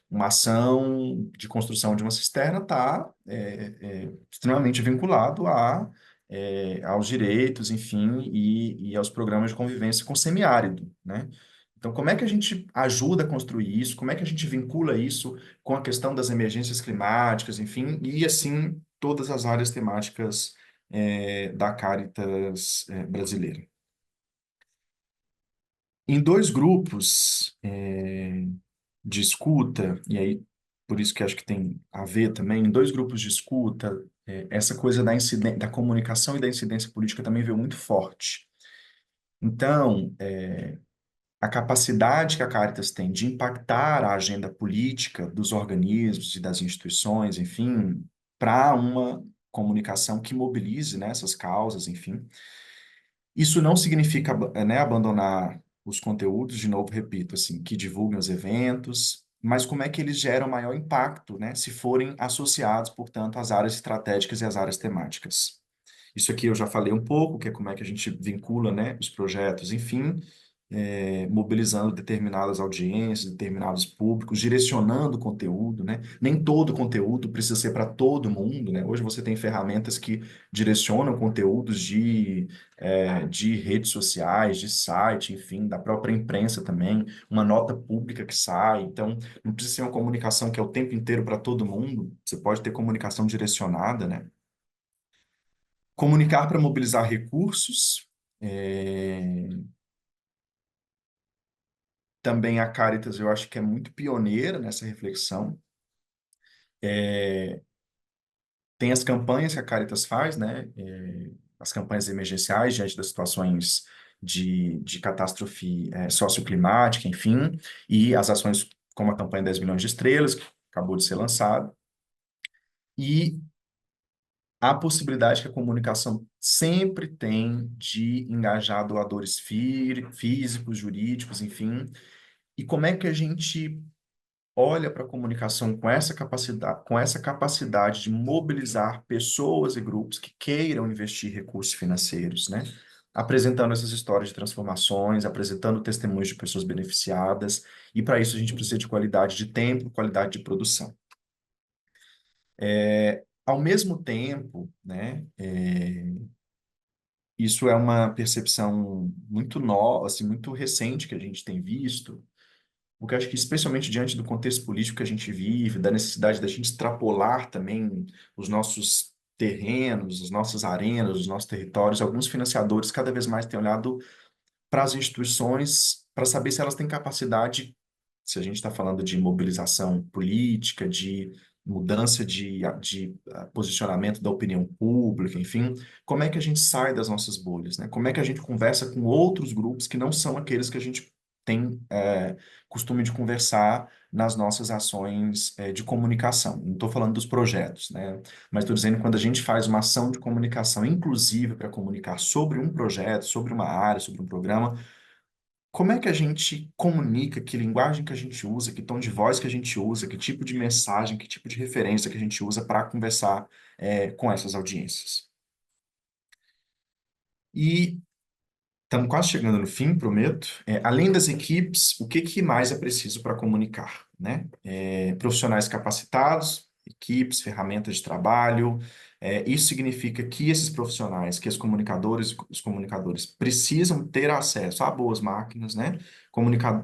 uma ação de construção de uma cisterna está extremamente vinculado aos direitos, enfim, e aos programas de convivência com semiárido, né? Então, como é que a gente ajuda a construir isso? Como é que a gente vincula isso com a questão das emergências climáticas, enfim, e assim todas as áreas temáticas da Caritas brasileira. Em dois grupos de escuta, e aí por isso que acho que tem a ver também, em dois grupos de escuta, essa coisa da comunicação e da incidência política também veio muito forte. Então, a capacidade que a Caritas tem de impactar a agenda política dos organismos e das instituições, enfim, para uma comunicação que mobilize, né, essas causas, enfim. Isso não significa, né, abandonar os conteúdos, de novo, repito, assim, que divulguem os eventos, mas como é que eles geram maior impacto, né, se forem associados, portanto, às áreas estratégicas e às áreas temáticas. Isso aqui eu já falei um pouco, que é como é que a gente vincula, né, os projetos, enfim, mobilizando determinadas audiências, determinados públicos, direcionando o conteúdo, né? Nem todo conteúdo precisa ser para todo mundo, né? Hoje você tem ferramentas que direcionam conteúdos de redes sociais, de site, enfim, da própria imprensa também, uma nota pública que sai. Então, não precisa ser uma comunicação que é o tempo inteiro para todo mundo. Você pode ter comunicação direcionada, né? Comunicar para mobilizar recursos. Também a Caritas, eu acho que é muito pioneira nessa reflexão. Tem as campanhas que a Caritas faz, né? As campanhas emergenciais diante das situações de catástrofe socioclimática, enfim, e as ações como a campanha 10 milhões de estrelas, que acabou de ser lançada. E a possibilidade que a comunicação sempre tem de engajar doadores físicos, jurídicos, enfim. E como é que a gente olha para a comunicação com essa capacidade de mobilizar pessoas e grupos que queiram investir recursos financeiros, né? Apresentando essas histórias de transformações, apresentando testemunhos de pessoas beneficiadas, e para isso a gente precisa de qualidade de tempo, qualidade de produção. Ao mesmo tempo, né, isso é uma percepção muito nova, assim, muito recente que a gente tem visto, porque eu acho que, especialmente diante do contexto político que a gente vive, da necessidade da gente extrapolar também os nossos terrenos, as nossas arenas, os nossos territórios, alguns financiadores cada vez mais têm olhado para as instituições para saber se elas têm capacidade, se a gente está falando de mobilização política, de mudança de posicionamento da opinião pública, enfim, como é que a gente sai das nossas bolhas, né? Como é que a gente conversa com outros grupos que não são aqueles que a gente tem costume de conversar nas nossas ações de comunicação. Não estou falando dos projetos, né? Mas estou dizendo quando a gente faz uma ação de comunicação inclusiva para comunicar sobre um projeto, sobre uma área, sobre um programa, como é que a gente comunica, que linguagem que a gente usa, que tom de voz que a gente usa, que tipo de mensagem, que tipo de referência que a gente usa para conversar com essas audiências? E estamos quase chegando no fim, prometo. Além das equipes, o que que mais é preciso para comunicar, né? Profissionais capacitados, equipes, ferramentas de trabalho. Isso significa que esses profissionais, que os comunicadores precisam ter acesso a boas máquinas, né?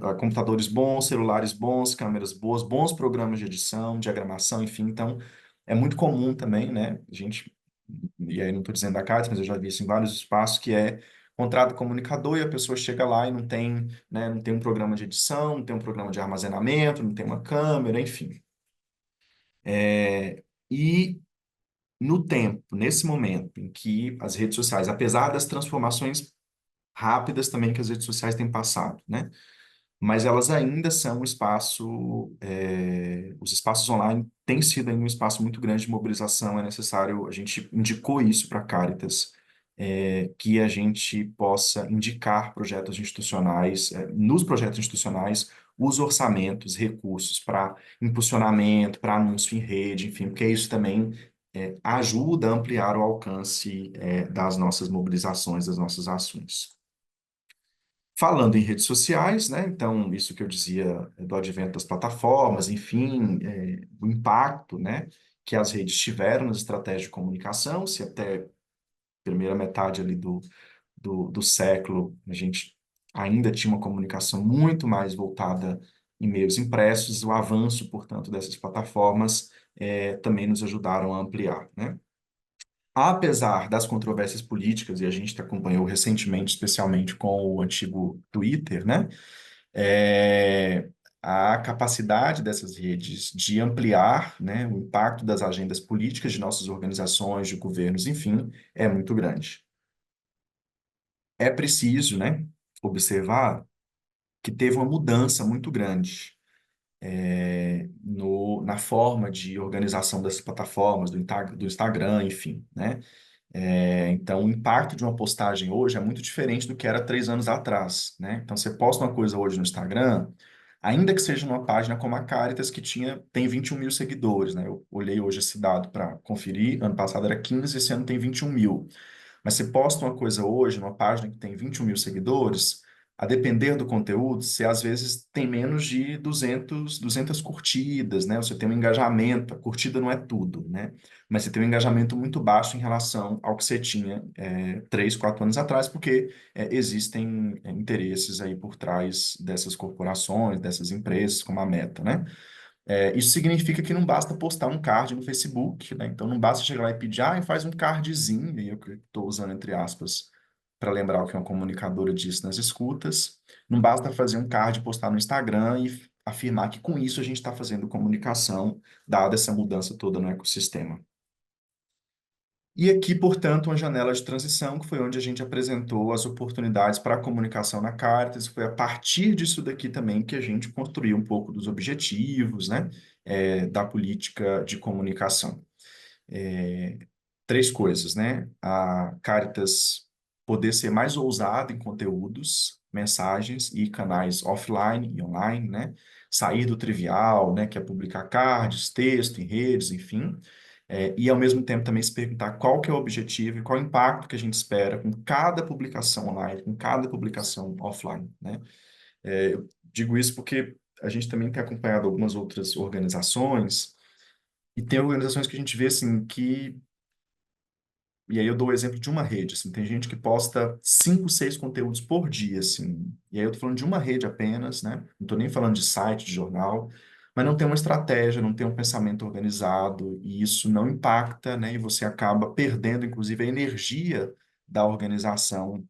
A computadores bons, celulares bons, câmeras boas, bons programas de edição, diagramação, enfim. Então, é muito comum também, né? A gente, e aí não estou dizendo da Cátia, mas eu já vi isso em vários espaços, que contrata o comunicador e a pessoa chega lá e não tem, né, não tem um programa de edição, não tem um programa de armazenamento, não tem uma câmera, enfim. E no tempo, nesse momento em que as redes sociais, apesar das transformações rápidas também que as redes sociais têm passado, né? Mas elas ainda são um espaço, os espaços online têm sido ainda um espaço muito grande de mobilização, é necessário, a gente indicou isso para a Caritas, que a gente possa indicar projetos institucionais, nos projetos institucionais, os orçamentos, recursos para impulsionamento, para anúncio em rede, enfim, porque isso também ajuda a ampliar o alcance, das nossas mobilizações, das nossas ações. Falando em redes sociais, né? Então, isso que eu dizia do advento das plataformas, enfim, o impacto, né, que as redes tiveram nas estratégias de comunicação, se até a primeira metade ali do século a gente ainda tinha uma comunicação muito mais voltada em meios impressos, o avanço, portanto, dessas plataformas também nos ajudaram a ampliar, né? Apesar das controvérsias políticas, e a gente acompanhou recentemente, especialmente com o antigo Twitter, né? É, a capacidade dessas redes de ampliar, né, o impacto das agendas políticas de nossas organizações, de governos, enfim, é muito grande. É preciso, né, observar que teve uma mudança muito grande na forma de organização dessas plataformas, do Instagram, enfim, né? Então, o impacto de uma postagem hoje é muito diferente do que era 3 anos atrás, né? Então, você posta uma coisa hoje no Instagram, ainda que seja numa página como a Caritas, que tem 21 mil seguidores, né? Eu olhei hoje esse dado para conferir, ano passado era 15, esse ano tem 21 mil. Mas você posta uma coisa hoje, numa página que tem 21 mil seguidores, a depender do conteúdo, você às vezes tem menos de 200 curtidas, né? Você tem um engajamento, a curtida não é tudo, né? Mas você tem um engajamento muito baixo em relação ao que você tinha 3, 4 anos atrás, porque existem interesses aí por trás dessas corporações, dessas empresas, como a Meta, né? Isso significa que não basta postar um card no Facebook, né? Então não basta chegar lá e pedir, faz um cardzinho, e eu estou usando entre aspas para lembrar o que uma comunicadora disse nas escutas. Não basta fazer um card, postar no Instagram e afirmar que com isso a gente está fazendo comunicação, dada essa mudança toda no ecossistema. E aqui, portanto, uma janela de transição, que foi onde a gente apresentou as oportunidades para a comunicação na Caritas. Foi a partir disso daqui também que a gente construiu um pouco dos objetivos, né, da política de comunicação. É, Três coisas, né? A Caritas poder ser mais ousada em conteúdos, mensagens e canais offline e online, né? Sair do trivial, né? Que é publicar cards, texto em redes, enfim. E ao mesmo tempo também se perguntar qual que é o objetivo e qual é o impacto que a gente espera com cada publicação online, com cada publicação offline, né? Eu digo isso porque a gente também tem acompanhado algumas outras organizações e tem organizações que a gente vê assim que, e aí eu dou o exemplo de uma rede, assim, tem gente que posta 5, 6 conteúdos por dia, assim, e aí eu tô falando de uma rede apenas, né? Não tô nem falando de site, de jornal, mas não tem uma estratégia, não tem um pensamento organizado, e isso não impacta, né? E você acaba perdendo, inclusive, a energia da organização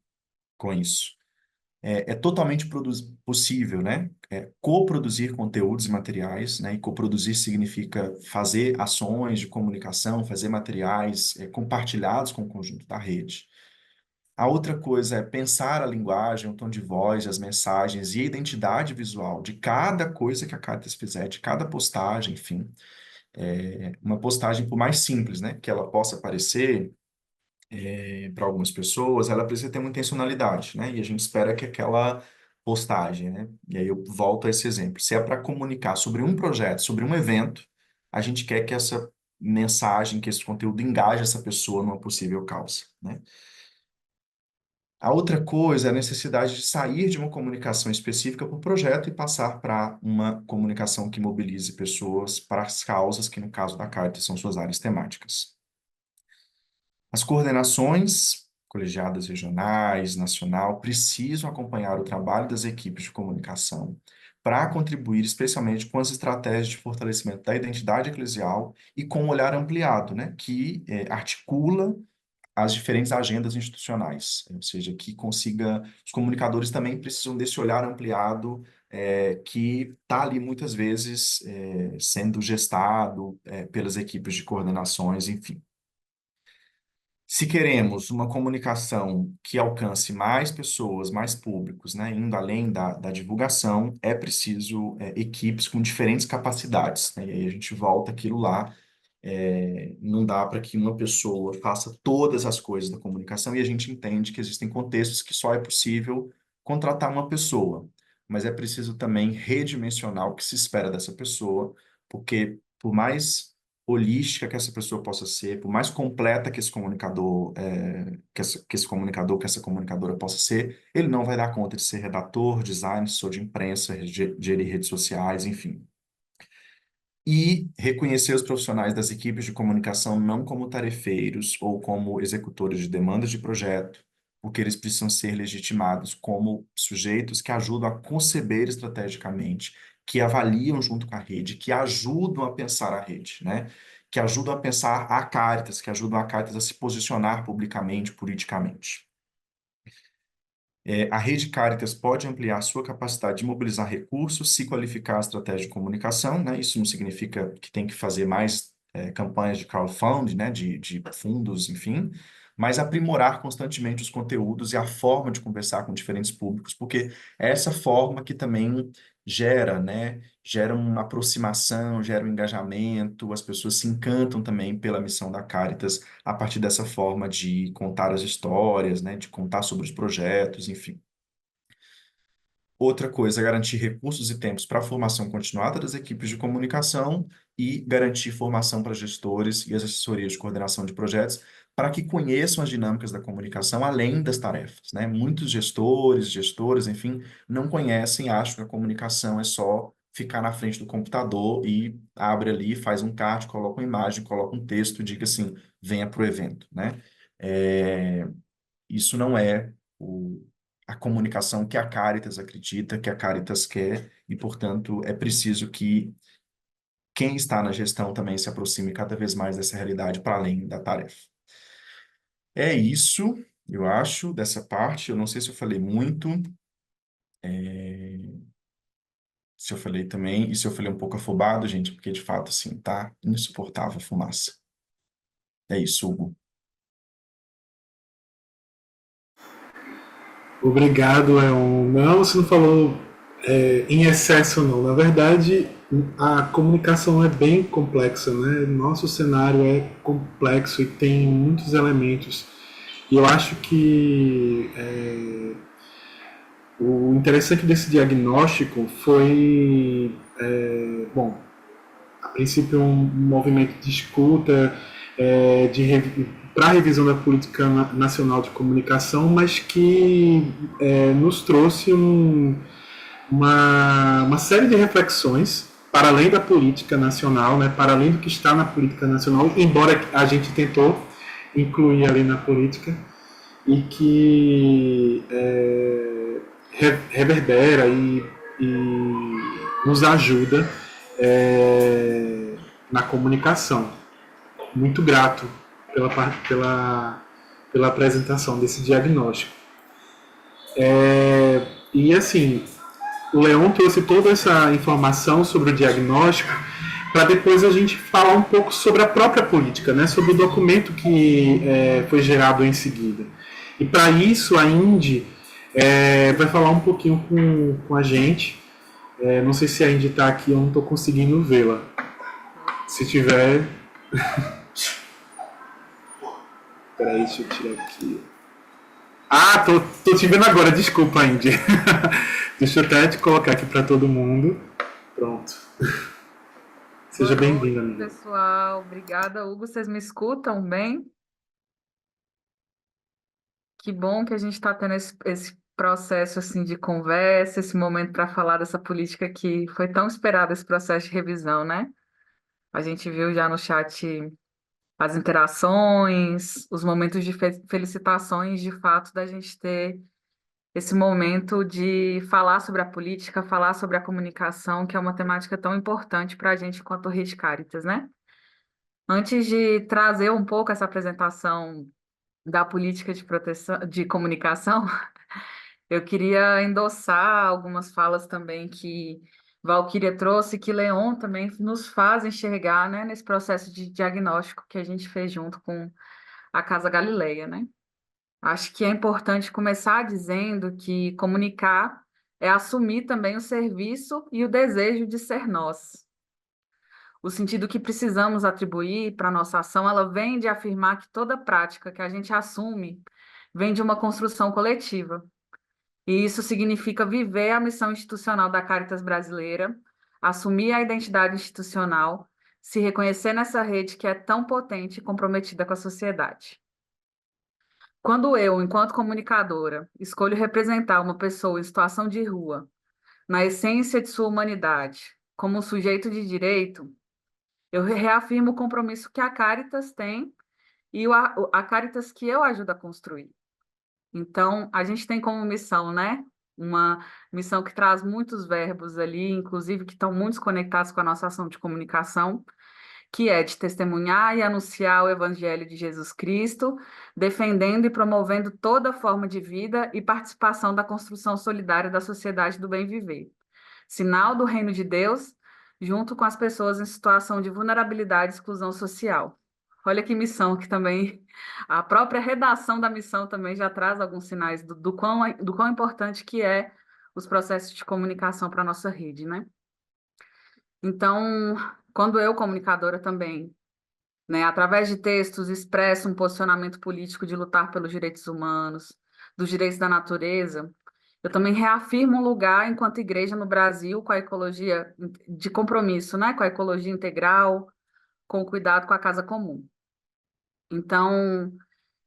com isso. é totalmente possível, né? Coproduzir conteúdos e materiais, né? E coproduzir significa fazer ações de comunicação, fazer materiais compartilhados com o conjunto da rede. A outra coisa é pensar a linguagem, o tom de voz, as mensagens e a identidade visual de cada coisa que a Caritas fizer, de cada postagem, enfim. Uma postagem, por mais simples, né, que ela possa parecer para algumas pessoas, ela precisa ter uma intencionalidade, né? E a gente espera que aquela postagem, né? E aí eu volto a esse exemplo. Se é para comunicar sobre um projeto, sobre um evento, a gente quer que essa mensagem, que esse conteúdo engaje essa pessoa numa possível causa, né? A outra coisa é a necessidade de sair de uma comunicação específica para o projeto e passar para uma comunicação que mobilize pessoas para as causas, que no caso da Caritas são suas áreas temáticas. As coordenações, colegiadas regionais, nacional, precisam acompanhar o trabalho das equipes de comunicação para contribuir especialmente com as estratégias de fortalecimento da identidade eclesial e com um olhar ampliado, né, que articula as diferentes agendas institucionais, ou seja, que consiga, os comunicadores também precisam desse olhar ampliado, que está ali muitas vezes sendo gestado pelas equipes de coordenações, enfim. Se queremos uma comunicação que alcance mais pessoas, mais públicos, né, indo além da divulgação, é preciso equipes com diferentes capacidades, né, e aí a gente volta aquilo lá. Não dá para que uma pessoa faça todas as coisas da comunicação e a gente entende que existem contextos que só é possível contratar uma pessoa, mas é preciso também redimensionar o que se espera dessa pessoa, porque por mais holística que essa pessoa possa ser, por mais completa que esse comunicador, que esse comunicador, que essa comunicadora possa ser, ele não vai dar conta de ser redator, designer, assessor de imprensa, gerir redes sociais, enfim. E reconhecer os profissionais das equipes de comunicação não como tarefeiros ou como executores de demandas de projeto, porque eles precisam ser legitimados como sujeitos que ajudam a conceber estrategicamente, que avaliam junto com a rede, que ajudam a pensar a rede, né? Que ajudam a pensar a Caritas, que ajudam a Caritas a se posicionar publicamente, politicamente. A Rede Caritas pode ampliar sua capacidade de mobilizar recursos, se qualificar a estratégia de comunicação, né? Isso não significa que tem que fazer mais campanhas de crowdfunding, né? De fundos, enfim, mas aprimorar constantemente os conteúdos e a forma de conversar com diferentes públicos, porque é essa forma que também gera, né? Gera uma aproximação, gera um engajamento, as pessoas se encantam também pela missão da Caritas a partir dessa forma de contar as histórias, né, de contar sobre os projetos, enfim. Outra coisa é garantir recursos e tempos para a formação continuada das equipes de comunicação e garantir formação para gestores e as assessorias de coordenação de projetos para que conheçam as dinâmicas da comunicação além das tarefas, né? Muitos gestores, gestoras, enfim, não conhecem, acham que a comunicação é só ficar na frente do computador e abre ali, faz um card, coloca uma imagem, coloca um texto, diga assim, venha para o evento, né? Isso não é a comunicação que a Caritas acredita, que a Caritas quer, e, portanto, é preciso que quem está na gestão também se aproxime cada vez mais dessa realidade para além da tarefa. É isso, eu acho, dessa parte. Eu não sei se eu falei muito, se eu falei também, e se eu falei um pouco afobado, gente, porque de fato, assim, tá insuportável a fumaça. É isso, Hugo. Obrigado, Leon. Não, você não falou em excesso, não. Na verdade, a comunicação é bem complexa, né? Nosso cenário é complexo e tem muitos elementos. E eu acho que o interessante desse diagnóstico foi, bom, a princípio um movimento de escuta, para a revisão da política nacional de comunicação, mas que nos trouxe uma série de reflexões para além da política nacional, né, para além do que está na política nacional, embora a gente tentou incluir ali na política, e que reverbera e nos ajuda na comunicação. Muito grato pela apresentação desse diagnóstico. E assim, o Leon trouxe toda essa informação sobre o diagnóstico para depois a gente falar um pouco sobre a própria política, né? Sobre o documento que foi gerado em seguida. E para isso a Indy vai falar um pouquinho com a gente. Não sei se a Indy está aqui, eu não estou conseguindo vê-la. Se tiver... Peraí, deixa eu tirar aqui. Ah, tô te vendo agora, desculpa, Indy. Deixa eu até te colocar aqui para todo mundo. Pronto. Seja Boa bem-vinda, noite, amiga. pessoal. Obrigada, Hugo. Vocês me escutam bem? Que bom que a gente está tendo esse processo assim de conversa, esse momento para falar dessa política que foi tão esperada, esse processo de revisão, né? A gente viu já no chat as interações, os momentos de felicitações, de fato, da gente ter esse momento de falar sobre a política, falar sobre a comunicação, que é uma temática tão importante para a gente enquanto Rede Caritas, né? Antes de trazer um pouco essa apresentação da política de proteção, de comunicação, eu queria endossar algumas falas também que Valquíria trouxe, que Leon também nos faz enxergar, né, nesse processo de diagnóstico que a gente fez junto com a Casa Galileia, né? Acho que é importante começar dizendo que comunicar é assumir também o serviço e o desejo de ser nós. O sentido que precisamos atribuir para a nossa ação, ela vem de afirmar que toda prática que a gente assume vem de uma construção coletiva. E isso significa viver a missão institucional da Caritas brasileira, assumir a identidade institucional, se reconhecer nessa rede que é tão potente e comprometida com a sociedade. Quando eu, enquanto comunicadora, escolho representar uma pessoa em situação de rua, na essência de sua humanidade, como um sujeito de direito, eu reafirmo o compromisso que a Caritas tem e a Caritas que eu ajudo a construir. Então, a gente tem como missão, né? Uma missão que traz muitos verbos ali, inclusive que estão muito conectados com a nossa ação de comunicação, que é de testemunhar e anunciar o Evangelho de Jesus Cristo, defendendo e promovendo toda forma de vida e participação da construção solidária da sociedade do bem viver. Sinal do reino de Deus, junto com as pessoas em situação de vulnerabilidade e exclusão social. Olha que missão que também, a própria redação da missão também já traz alguns sinais do quão importante que é os processos de comunicação para a nossa rede, né? Então, quando eu, comunicadora também, né, através de textos, expresso um posicionamento político de lutar pelos direitos humanos, dos direitos da natureza, eu também reafirmo um lugar enquanto igreja no Brasil com a ecologia de compromisso, né, com a ecologia integral, com o cuidado com a casa comum. Então,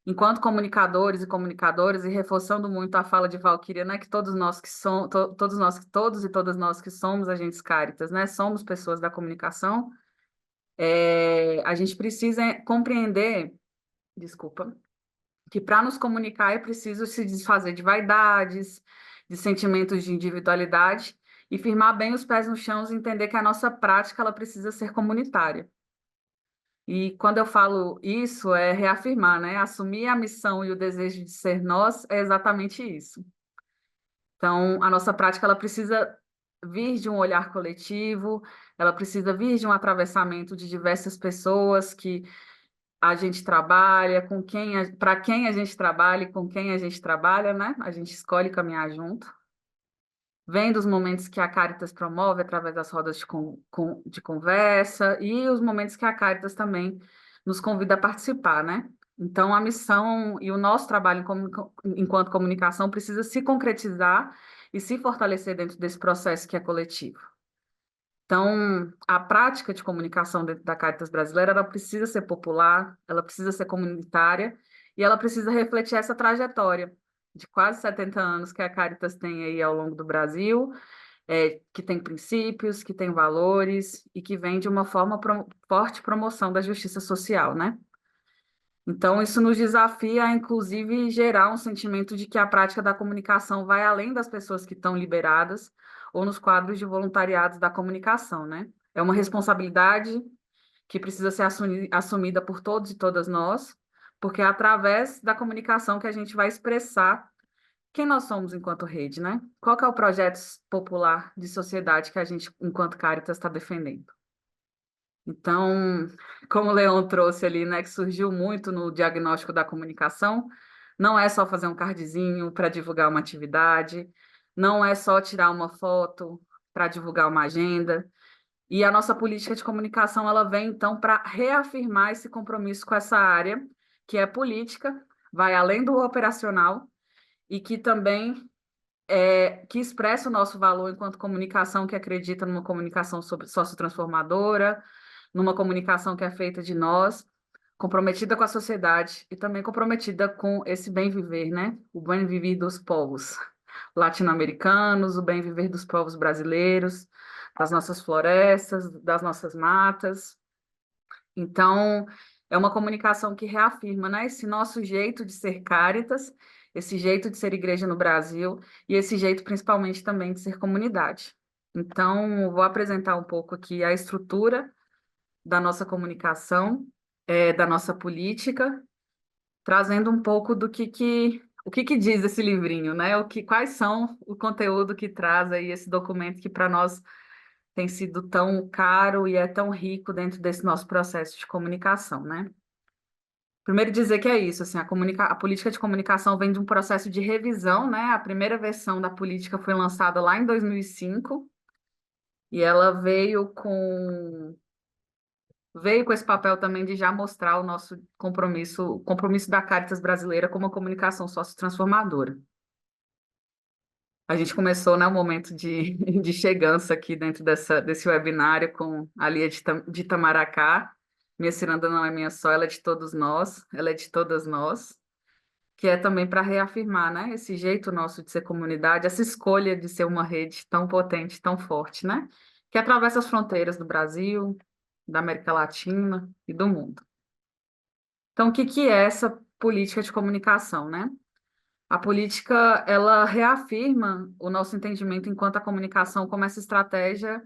enquanto comunicadores e comunicadoras, e reforçando muito a fala de Valquíria, né, que todos nós que somos, todos nós, todos e todas nós que somos agentes Cáritas, né, somos pessoas da comunicação, a gente precisa compreender, desculpa, que para nos comunicar é preciso se desfazer de vaidades, de sentimentos de individualidade e firmar bem os pés no chão e entender que a nossa prática ela precisa ser comunitária. E quando eu falo isso, é reafirmar, né? Assumir a missão e o desejo de ser nós é exatamente isso. Então, a nossa prática ela precisa vir de um olhar coletivo, ela precisa vir de um atravessamento de diversas pessoas que a gente trabalha, para quem a gente trabalha e com quem a gente trabalha, né? A gente escolhe caminhar junto. Vem dos momentos que a Caritas promove através das rodas de conversa e os momentos que a Caritas também nos convida a participar, né? Então, a missão e o nosso trabalho enquanto comunicação precisa se concretizar e se fortalecer dentro desse processo que é coletivo. Então, a prática de comunicação dentro da Caritas brasileira, ela precisa ser popular, ela precisa ser comunitária e ela precisa refletir essa trajetória de quase 70 anos que a Caritas tem aí ao longo do Brasil, que tem princípios, que tem valores e que vem de uma forte promoção da justiça social, né? Então, isso nos desafia a, inclusive, gerar um sentimento de que a prática da comunicação vai além das pessoas que estão liberadas ou nos quadros de voluntariados da comunicação, né? É uma responsabilidade que precisa ser assumida por todos e todas nós, porque é através da comunicação que a gente vai expressar quem nós somos enquanto rede, né? Qual que é o projeto popular de sociedade que a gente, enquanto Caritas, está defendendo? Então, como o Leon trouxe ali, né, que surgiu muito no diagnóstico da comunicação, não é só fazer um cardzinho para divulgar uma atividade, não é só tirar uma foto para divulgar uma agenda. E a nossa política de comunicação, ela vem, então, para reafirmar esse compromisso com essa área, que é política, vai além do operacional, e que também que expressa o nosso valor enquanto comunicação que acredita numa comunicação sociotransformadora, numa comunicação que é feita de nós, comprometida com a sociedade e também comprometida com esse bem viver, né? O bem viver dos povos latino-americanos, o bem viver dos povos brasileiros, das nossas florestas, das nossas matas. Então, é uma comunicação que reafirma, né, esse nosso jeito de ser Cáritas, esse jeito de ser igreja no Brasil e esse jeito principalmente também de ser comunidade. Então, vou apresentar um pouco aqui a estrutura da nossa comunicação, da nossa política, trazendo um pouco do o que diz esse livrinho, né? Quais são o conteúdo que traz aí esse documento que para nós tem sido tão caro e é tão rico dentro desse nosso processo de comunicação, né? Primeiro dizer que é isso, assim, a política de comunicação vem de um processo de revisão, né? A primeira versão da política foi lançada lá em 2005 e ela veio com esse papel também de já mostrar o nosso compromisso, o compromisso da Caritas brasileira com uma comunicação sociotransformadora. A gente começou, né, o momento de chegança aqui dentro desse webinário com a Lia de Itamaracá. Minha ciranda não é minha só, ela é de todos nós, ela é de todas nós, que é também para reafirmar, né, esse jeito nosso de ser comunidade, essa escolha de ser uma rede tão potente, tão forte, né, que atravessa as fronteiras do Brasil, da América Latina e do mundo. Então, o que é essa política de comunicação, né? A política, ela reafirma o nosso entendimento enquanto a comunicação como essa estratégia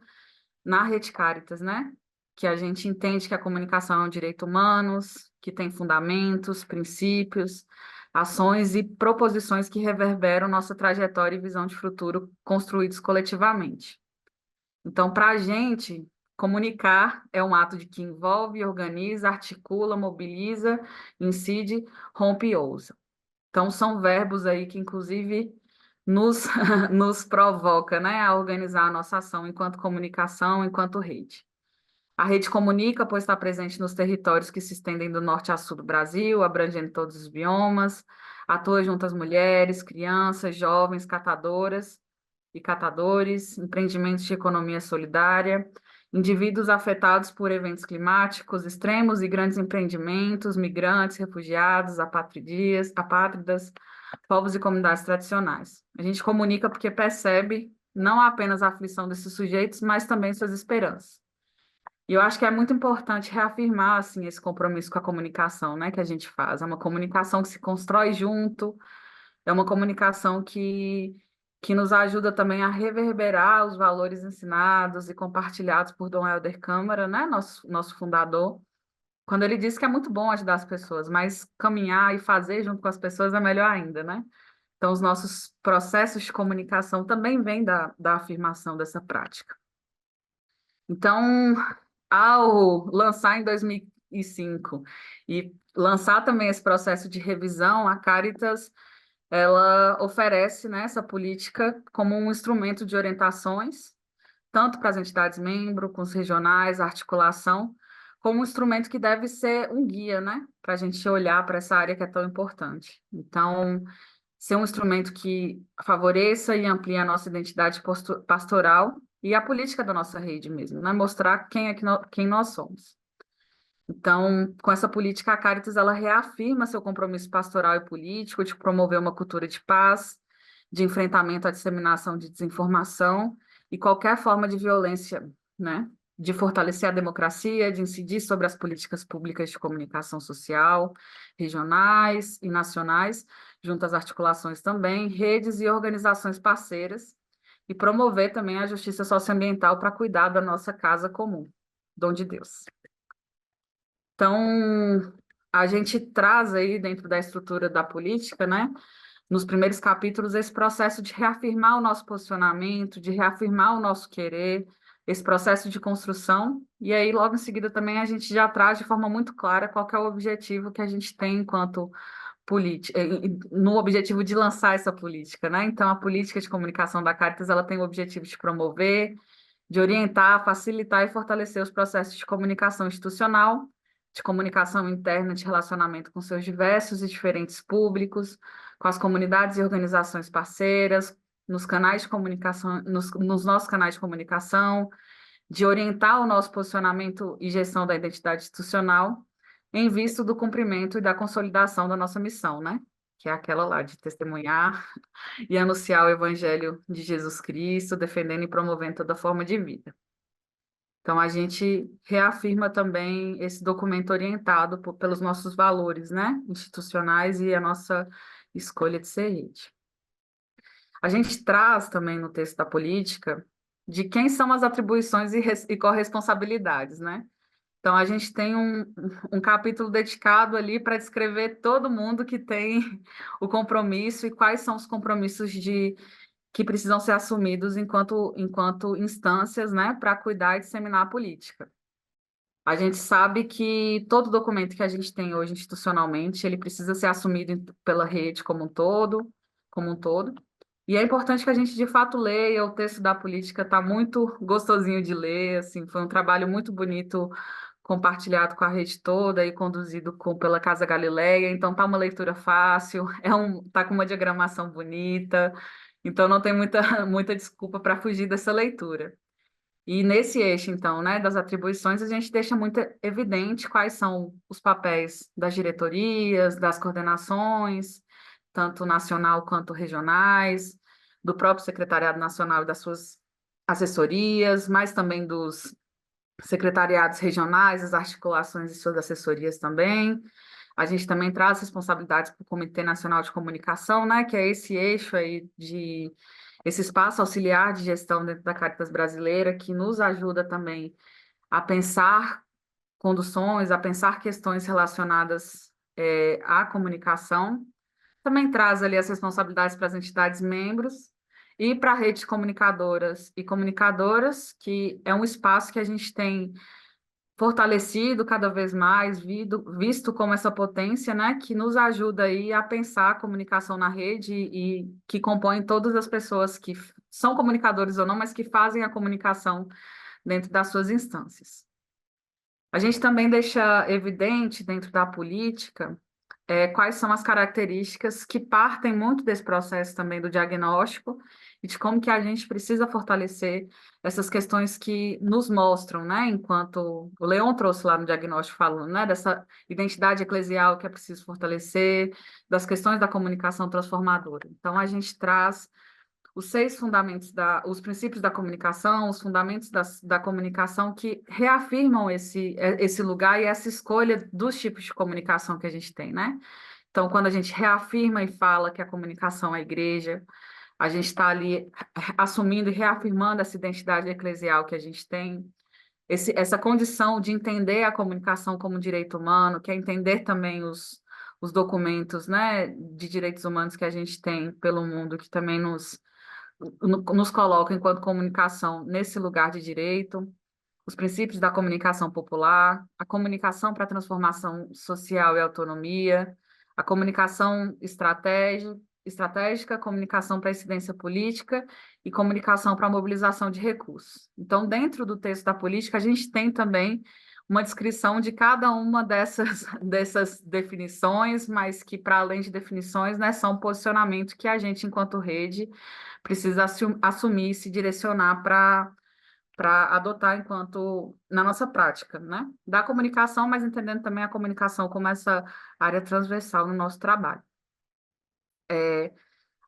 na Rede Caritas, né? Que a gente entende que a comunicação é um direito humano, que tem fundamentos, princípios, ações e proposições que reverberam nossa trajetória e visão de futuro construídos coletivamente. Então, para a gente, comunicar é um ato de que envolve, organiza, articula, mobiliza, incide, rompe e ousa. Então, são verbos aí que, inclusive, nos, nos provoca, né, a organizar a nossa ação enquanto comunicação, enquanto rede. A rede comunica, pois está presente nos territórios que se estendem do norte a sul do Brasil, abrangendo todos os biomas, atua junto às mulheres, crianças, jovens, catadoras e catadores, empreendimentos de economia solidária, indivíduos afetados por eventos climáticos extremos e grandes empreendimentos, migrantes, refugiados, apátridas, povos e comunidades tradicionais. A gente comunica porque percebe não apenas a aflição desses sujeitos, mas também suas esperanças. E eu acho que é muito importante reafirmar assim, esse compromisso com a comunicação, né, que a gente faz. É uma comunicação que se constrói junto, é uma comunicação que nos ajuda também a reverberar os valores ensinados e compartilhados por Dom Helder Câmara, né, nosso fundador, quando ele disse que é muito bom ajudar as pessoas, mas caminhar e fazer junto com as pessoas é melhor ainda, né? Então, os nossos processos de comunicação também vêm da afirmação dessa prática. Então, ao lançar em 2005 e lançar também esse processo de revisão, a Caritas ela oferece, né, essa política como um instrumento de orientações, tanto para as entidades membros, com os regionais, a articulação, como um instrumento que deve ser um guia, né, para a gente olhar para essa área que é tão importante. Então, ser um instrumento que favoreça e amplie a nossa identidade pastoral e a política da nossa rede mesmo, né, mostrar quem nós somos. Então, com essa política, a Caritas ela reafirma seu compromisso pastoral e político de promover uma cultura de paz, de enfrentamento à disseminação de desinformação e qualquer forma de violência, né? De fortalecer a democracia, de incidir sobre as políticas públicas de comunicação social, regionais e nacionais, junto às articulações também, redes e organizações parceiras, e promover também a justiça socioambiental para cuidar da nossa casa comum, dom de Deus. Então, a gente traz aí dentro da estrutura da política, né, nos primeiros capítulos, esse processo de reafirmar o nosso posicionamento, de reafirmar o nosso querer, esse processo de construção, e aí logo em seguida também a gente já traz de forma muito clara qual que é o objetivo que a gente tem enquanto política, no objetivo de lançar essa política, né? Então, a política de comunicação da Caritas, ela tem o objetivo de promover, de orientar, facilitar e fortalecer os processos de comunicação institucional, de comunicação interna, de relacionamento com seus diversos e diferentes públicos, com as comunidades e organizações parceiras, nos canais de comunicação, nos nossos canais de comunicação, de orientar o nosso posicionamento e gestão da identidade institucional, em vista do cumprimento e da consolidação da nossa missão, né? Que é aquela lá de testemunhar e anunciar o Evangelho de Jesus Cristo, defendendo e promovendo toda forma de vida. Então, a gente reafirma também esse documento orientado pelos nossos valores, né, institucionais e a nossa escolha de ser rede. A gente traz também no texto da política de quem são as atribuições e corresponsabilidades, né? Então, a gente tem um capítulo dedicado ali para descrever todo mundo que tem o compromisso e quais são os compromissos que precisam ser assumidos enquanto instâncias, né, para cuidar e disseminar a política. A gente sabe que todo documento que a gente tem hoje institucionalmente, ele precisa ser assumido pela rede como um todo. E é importante que a gente, de fato, leia. O texto da política está muito gostosinho de ler, assim, foi um trabalho muito bonito, compartilhado com a rede toda e conduzido pela Casa Galileia. Então, tá uma leitura fácil, tá com uma diagramação bonita, então não tem muita desculpa para fugir dessa leitura. E nesse eixo, então, né, das atribuições, a gente deixa muito evidente quais são os papéis das diretorias, das coordenações, tanto nacional quanto regionais, do próprio Secretariado Nacional e das suas assessorias, mas também dos secretariados regionais, as articulações e suas assessorias também. A gente também traz responsabilidades para o Comitê Nacional de Comunicação, né, que é esse eixo aí esse espaço auxiliar de gestão dentro da Caritas Brasileira, que nos ajuda também a pensar conduções, a pensar questões relacionadas à comunicação. Também traz ali as responsabilidades para as entidades membros e para redes comunicadoras e comunicadoras, que é um espaço que a gente tem fortalecido cada vez mais, visto como essa potência, né, que nos ajuda aí a pensar a comunicação na rede e que compõe todas as pessoas que são comunicadores ou não, mas que fazem a comunicação dentro das suas instâncias. A gente também deixa evidente dentro da política quais são as características que partem muito desse processo também do diagnóstico e de como que a gente precisa fortalecer essas questões que nos mostram, né, enquanto o Leon trouxe lá no diagnóstico falando, né, dessa identidade eclesial que é preciso fortalecer, das questões da comunicação transformadora. Então, a gente traz os 6 fundamentos, os princípios da comunicação, os fundamentos da comunicação que reafirmam esse lugar e essa escolha dos tipos de comunicação que a gente tem, né? Então, quando a gente reafirma e fala que a comunicação é a igreja, a gente está ali assumindo e reafirmando essa identidade eclesial que a gente tem, essa condição de entender a comunicação como direito humano, que é entender também os documentos, né, de direitos humanos que a gente tem pelo mundo, que também nos coloca enquanto comunicação nesse lugar de direito, os princípios da comunicação popular, a comunicação para a transformação social e autonomia, a comunicação estratégica, comunicação para a incidência política e comunicação para a mobilização de recursos. Então, dentro do texto da política, a gente tem também uma descrição de cada uma dessas definições, mas que, para além de definições, né, são posicionamentos que a gente, enquanto rede, precisa assumir e se direcionar para adotar na nossa prática, né? Da comunicação, mas entendendo também a comunicação como essa área transversal no nosso trabalho.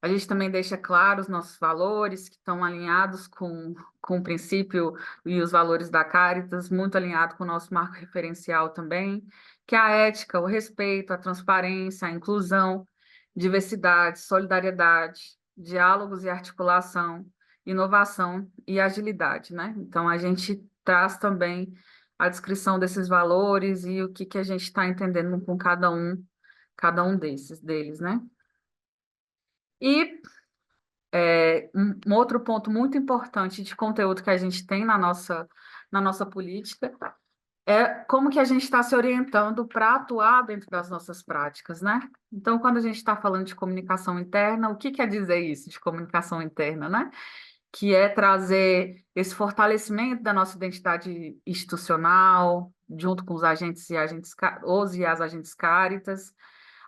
A gente também deixa claro os nossos valores, que estão alinhados com o princípio e os valores da Caritas, muito alinhado com o nosso marco referencial também, que é a ética, o respeito, a transparência, a inclusão, diversidade, solidariedade, diálogos e articulação, inovação e agilidade, né? Então, a gente traz também a descrição desses valores e o que a gente está entendendo com cada um deles, né? E um outro ponto muito importante de conteúdo que a gente tem na nossa política é como que a gente está se orientando para atuar dentro das nossas práticas, né? Então, quando a gente está falando de comunicação interna, o que quer dizer isso de comunicação interna, né? Que é trazer esse fortalecimento da nossa identidade institucional, junto com os agentes e as agentes Cáritas.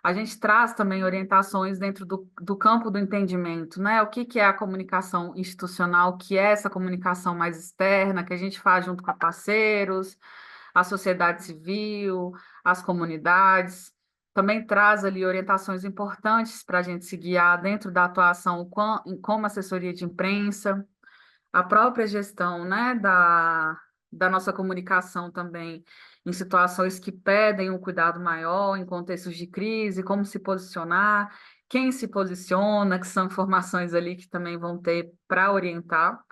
A gente traz também orientações dentro do campo do entendimento, né? O que é a comunicação institucional, que é essa comunicação mais externa, que a gente faz junto com parceiros, a sociedade civil, as comunidades. Também traz ali orientações importantes para a gente se guiar dentro da atuação como assessoria de imprensa, a própria gestão, né, da nossa comunicação também em situações que pedem um cuidado maior, em contextos de crise, como se posicionar, quem se posiciona, que são informações ali que também vão ter para orientar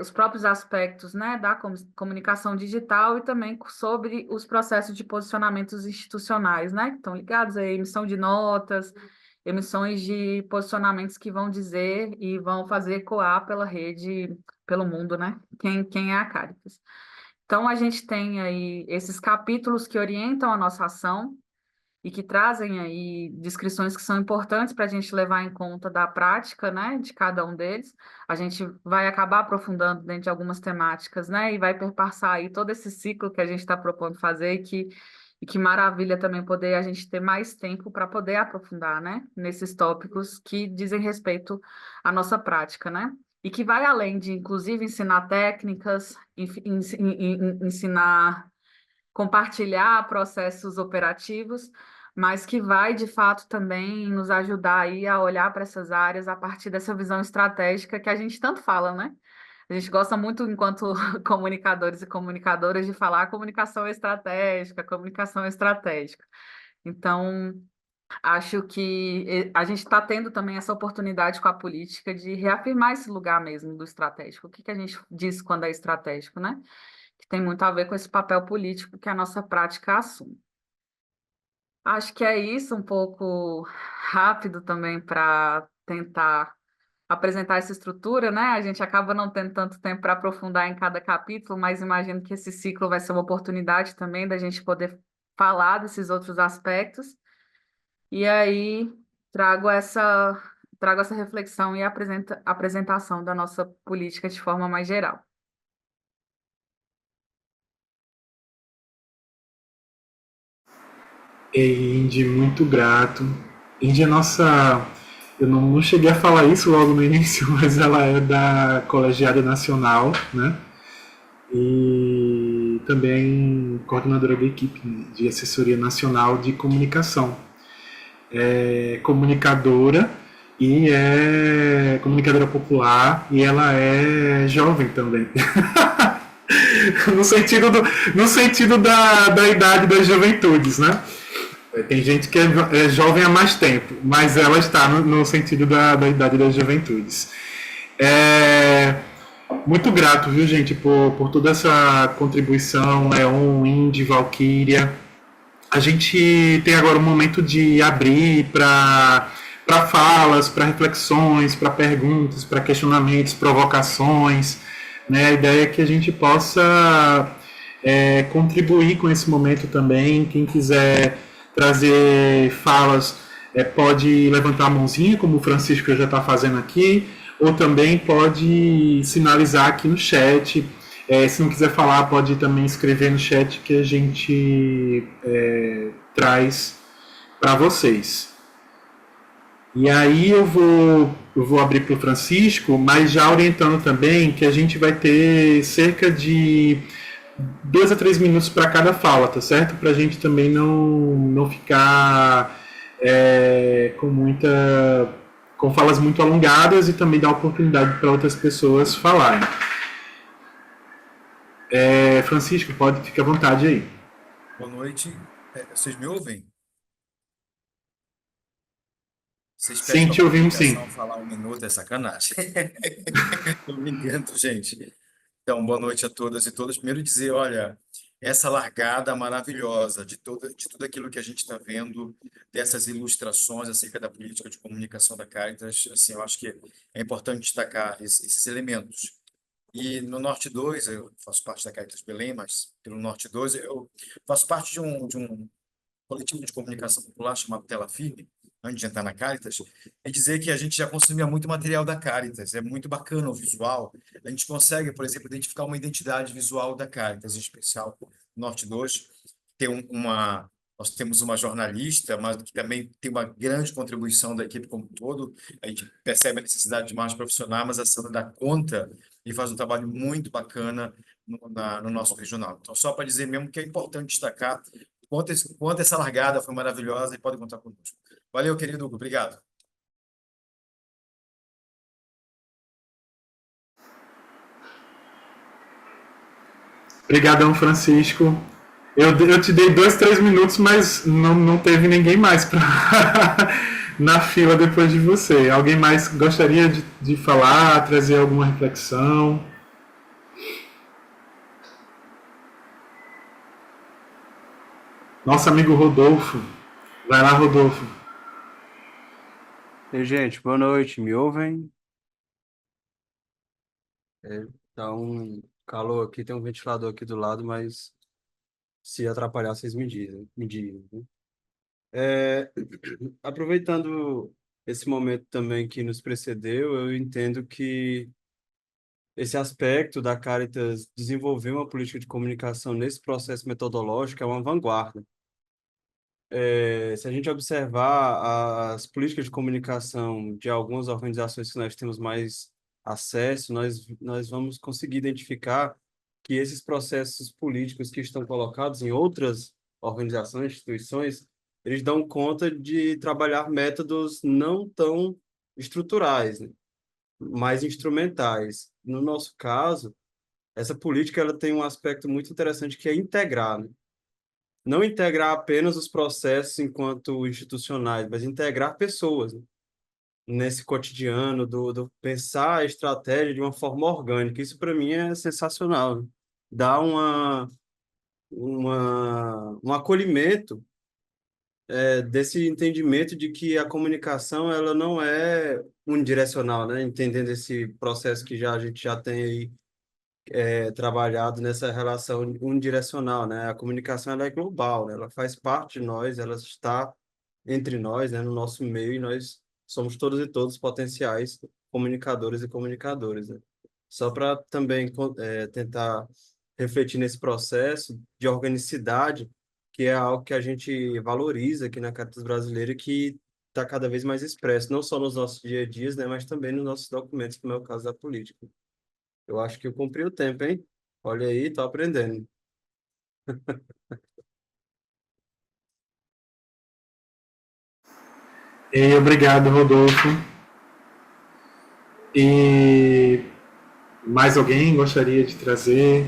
os próprios aspectos, né, da comunicação digital e também sobre os processos de posicionamentos institucionais, né, que estão ligados à emissão de notas, emissões de posicionamentos que vão dizer e vão fazer ecoar pela rede, pelo mundo, né, quem é a Cáritas. Então, a gente tem aí esses capítulos que orientam a nossa ação e que trazem aí descrições que são importantes para a gente levar em conta da prática, né, de cada um deles. A gente vai acabar aprofundando dentro de algumas temáticas, né, e vai perpassar aí todo esse ciclo que a gente está propondo fazer e que maravilha também poder a gente ter mais tempo para poder aprofundar, né, nesses tópicos que dizem respeito à nossa prática, né? E que vai além de, inclusive, ensinar técnicas, ensinar, compartilhar processos operativos, mas que vai, de fato, também nos ajudar aí a olhar para essas áreas a partir dessa visão estratégica que a gente tanto fala, né? A gente gosta muito, enquanto comunicadores e comunicadoras, de falar comunicação estratégica, comunicação estratégica. Então, acho que a gente está tendo também essa oportunidade com a política de reafirmar esse lugar mesmo do estratégico. O que a gente diz quando é estratégico, né? Que tem muito a ver com esse papel político que a nossa prática assume. Acho que é isso, um pouco rápido também para tentar apresentar essa estrutura, né? A gente acaba não tendo tanto tempo para aprofundar em cada capítulo, mas imagino que esse ciclo vai ser uma oportunidade também da gente poder falar desses outros aspectos. E aí trago essa reflexão e apresentação da nossa política de forma mais geral. Ei, Indy, muito grato. Indy é nossa. Eu não cheguei a falar isso logo no início, mas ela é da Colegiada Nacional, né? E também coordenadora da equipe de assessoria nacional de comunicação. É comunicadora e é comunicadora popular e ela é jovem também. No sentido da idade das juventudes, né? Tem gente que é jovem há mais tempo, mas ela está no sentido da idade das juventudes. Muito grato, viu, gente, por toda essa contribuição, Leon, Indy, Valquíria. A gente tem agora um momento de abrir para falas, para reflexões, para perguntas, para questionamentos, provocações. Né? A ideia é que a gente possa contribuir com esse momento também. Quem quiser trazer falas pode levantar a mãozinha, como o Francisco já está fazendo aqui, ou também pode sinalizar aqui no chat. Se não quiser falar, pode também escrever no chat que a gente traz para vocês. E aí eu vou abrir para o Francisco, mas já orientando também que a gente vai ter cerca de 2 a 3 minutos para cada fala, tá certo? Para a gente também não ficar com falas muito alongadas e também dar oportunidade para outras pessoas falarem. Francisco, pode ficar à vontade aí. Boa noite. Vocês me ouvem? Vocês pedem Sim, para te ouvimos sim. comunicação falar 1 minuto, é sacanagem. Estou brincando, gente. Então, boa noite a todas e todos. Primeiro dizer, olha, essa largada maravilhosa de tudo aquilo que a gente está vendo, dessas ilustrações acerca da política de comunicação da Caritas. Assim, eu acho que é importante destacar esses elementos. E no Norte 2 eu faço parte da Caritas Belém, mas pelo Norte 2 eu faço parte de um coletivo de comunicação popular chamado Tela Firme, antes de entrar na Caritas, é dizer que a gente já consumia muito material da Caritas. É muito bacana o visual. A gente consegue, por exemplo, identificar uma identidade visual da Caritas, em especial Norte 2. Nós temos uma jornalista, mas que também tem uma grande contribuição da equipe como um todo. A gente percebe a necessidade de mais profissionais, mas a Sandra dá conta e faz um trabalho muito bacana no nosso regional. Então, só para dizer mesmo que é importante destacar quanto essa largada foi maravilhosa e pode contar conosco. Valeu, querido Hugo. Obrigado. Obrigadão, Francisco. Eu te dei 2, 3 minutos, mas não teve ninguém mais na fila depois de você. Alguém mais gostaria de falar, trazer alguma reflexão? Nosso amigo Rodolfo. Vai lá, Rodolfo. Ei, gente, boa noite, me ouvem? Tá um calor aqui, tem um ventilador aqui do lado, mas se atrapalhar, vocês me dizem, né? Aproveitando esse momento também que nos precedeu, eu entendo que esse aspecto da Caritas desenvolver uma política de comunicação nesse processo metodológico é uma vanguarda. Se a gente observar as políticas de comunicação de algumas organizações que nós temos mais acesso, nós vamos conseguir identificar que esses processos políticos que estão colocados em outras organizações, instituições, eles dão conta de trabalhar métodos não tão estruturais, né, mais instrumentais. No nosso caso, essa política ela tem um aspecto muito interessante que é integrar, né? Não integrar apenas os processos enquanto institucionais, mas integrar pessoas, né, nesse cotidiano do pensar a estratégia de uma forma orgânica. Isso, para mim, é sensacional, né? Dá um acolhimento desse entendimento de que a comunicação ela não é unidirecional, né? Entendendo esse processo que a gente já tem aí trabalhado nessa relação unidirecional, né? A comunicação ela é global, né? Ela faz parte de nós, ela está entre nós, né? No nosso meio, e nós somos todos e todos potenciais comunicadores e comunicadores, né? Só para também tentar refletir nesse processo de organicidade, que é algo que a gente valoriza aqui na Caritas Brasileira, que está cada vez mais expresso, não só nos nossos dia a dias, né? Mas também nos nossos documentos, como é o caso da política. Eu acho que eu cumpri o tempo, hein? Olha aí, tô aprendendo. E obrigado, Rodolfo. E mais alguém gostaria de trazer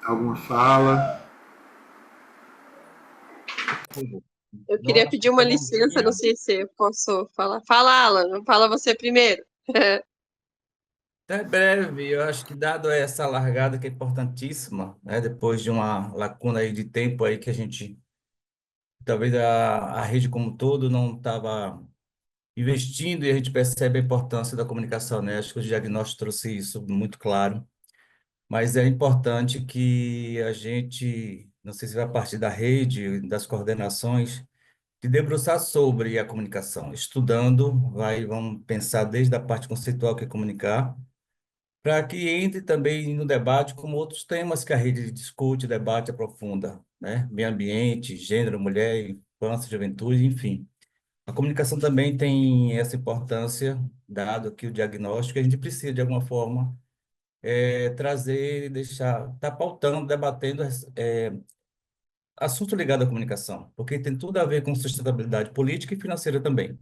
alguma fala? Eu queria pedir uma licença, não sei se eu posso falar. Fala, Alan, fala você primeiro. Até breve, eu acho que dado essa largada que é importantíssima, né, depois de uma lacuna aí de tempo aí que a gente, talvez a rede como um todo não estava investindo e a gente percebe a importância da comunicação, né? Acho que o diagnóstico trouxe isso muito claro, mas é importante que a gente, não sei se vai partir da rede, das coordenações, de debruçar sobre a comunicação, estudando, vamos pensar desde a parte conceitual que é comunicar, para que entre também no debate como outros temas que a rede discute, debate, aprofunda, né? Meio ambiente, gênero, mulher, infância, juventude, enfim. A comunicação também tem essa importância, dado que o diagnóstico, a gente precisa, de alguma forma, trazer, deixar, estar pautando, debatendo assunto ligado à comunicação, porque tem tudo a ver com sustentabilidade política e financeira também.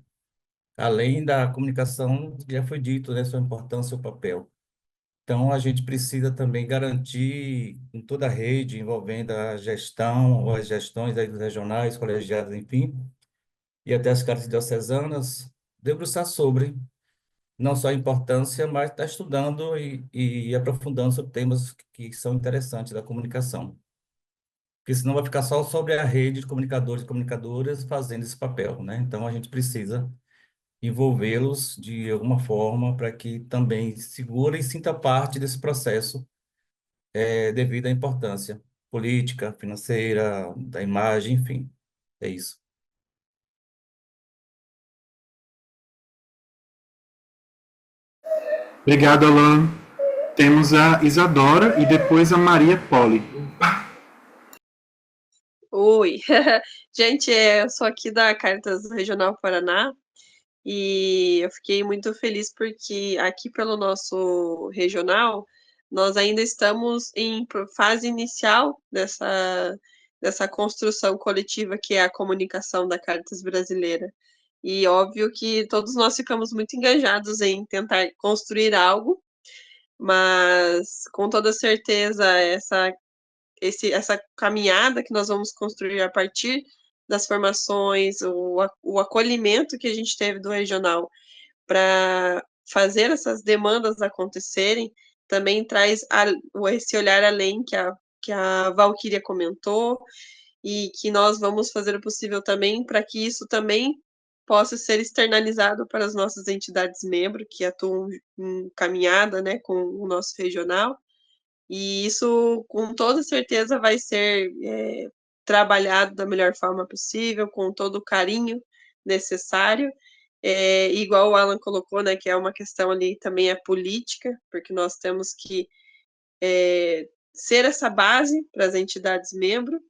Além da comunicação, já foi dito, né, sua importância, seu papel. Então, a gente precisa também garantir em toda a rede, envolvendo a gestão, ou as gestões aí dos regionais, colegiados, enfim, e até as cartas diocesanas, debruçar sobre não só a importância, mas estar estudando e aprofundando sobre temas que são interessantes da comunicação. porque senão vai ficar só sobre a rede de comunicadores e comunicadoras fazendo esse papel, né? Então a gente precisa envolvê-los de alguma forma para que também segura e sinta parte desse processo, devido à importância política, financeira, da imagem, enfim. É isso. Obrigado, Alan. Temos a Isadora e depois a Maria Poli. Oi, gente, eu sou aqui da Caritas Regional Paraná e eu fiquei muito feliz porque aqui pelo nosso regional nós ainda estamos em fase inicial dessa construção coletiva que é a comunicação da Caritas brasileira. E óbvio que todos nós ficamos muito engajados em tentar construir algo, mas com toda certeza essa caminhada que nós vamos construir a partir das formações, o acolhimento que a gente teve do regional para fazer essas demandas acontecerem, também traz esse olhar além que a Valquíria comentou, e que nós vamos fazer o possível também para que isso também possa ser externalizado para as nossas entidades membros que atuam em caminhada, né, com o nosso regional. E isso, com toda certeza, vai ser trabalhado da melhor forma possível, com todo o carinho necessário. Igual o Alan colocou, né, que é uma questão ali também política, porque nós temos que ser essa base para as entidades membros.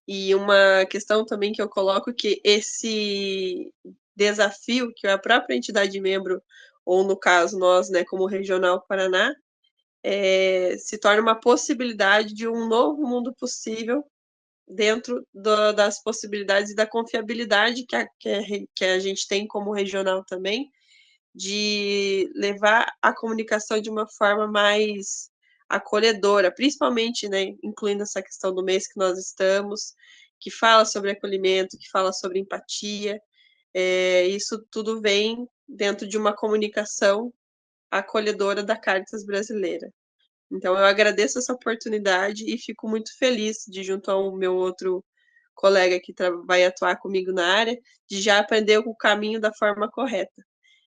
E uma questão também que eu coloco que esse desafio que a própria entidade membro, ou no caso nós, né, como Regional Paraná, se torna uma possibilidade de um novo mundo possível dentro das possibilidades e da confiabilidade que a gente tem como regional também, de levar a comunicação de uma forma mais acolhedora, principalmente, né, incluindo essa questão do mês que nós estamos, que fala sobre acolhimento, que fala sobre empatia. Isso tudo vem dentro de uma comunicação acolhedora da Caritas brasileira. Então, eu agradeço essa oportunidade e fico muito feliz de, junto ao meu outro colega que vai atuar comigo na área, de já aprender o caminho da forma correta.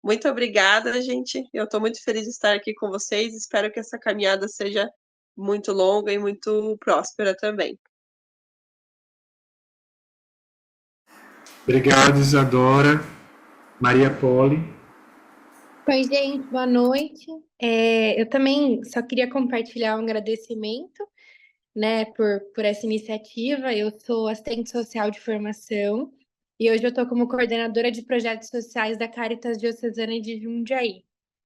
Muito obrigada, gente. Eu estou muito feliz de estar aqui com vocês. Espero que essa caminhada seja muito longa e muito próspera também. Obrigado, Isadora. Maria Poli. Oi, gente, boa noite. Eu também só queria compartilhar um agradecimento, né, por essa iniciativa. Eu sou assistente social de formação e hoje eu estou como coordenadora de projetos sociais da Caritas Diocesana de Jundiaí.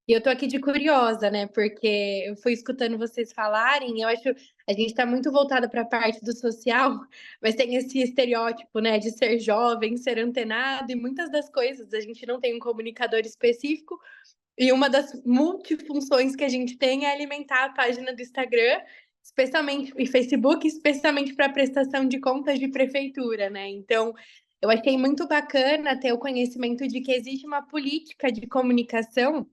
E eu estou aqui de curiosa, né, porque eu fui escutando vocês falarem, eu acho que a gente está muito voltada para a parte do social, mas tem esse estereótipo, né, de ser jovem, ser antenado, e muitas das coisas a gente não tem um comunicador específico, e uma das multifunções que a gente tem é alimentar a página do Instagram, especialmente e Facebook, especialmente para prestação de contas de prefeitura, né? Então, eu achei muito bacana ter o conhecimento de que existe uma política de comunicação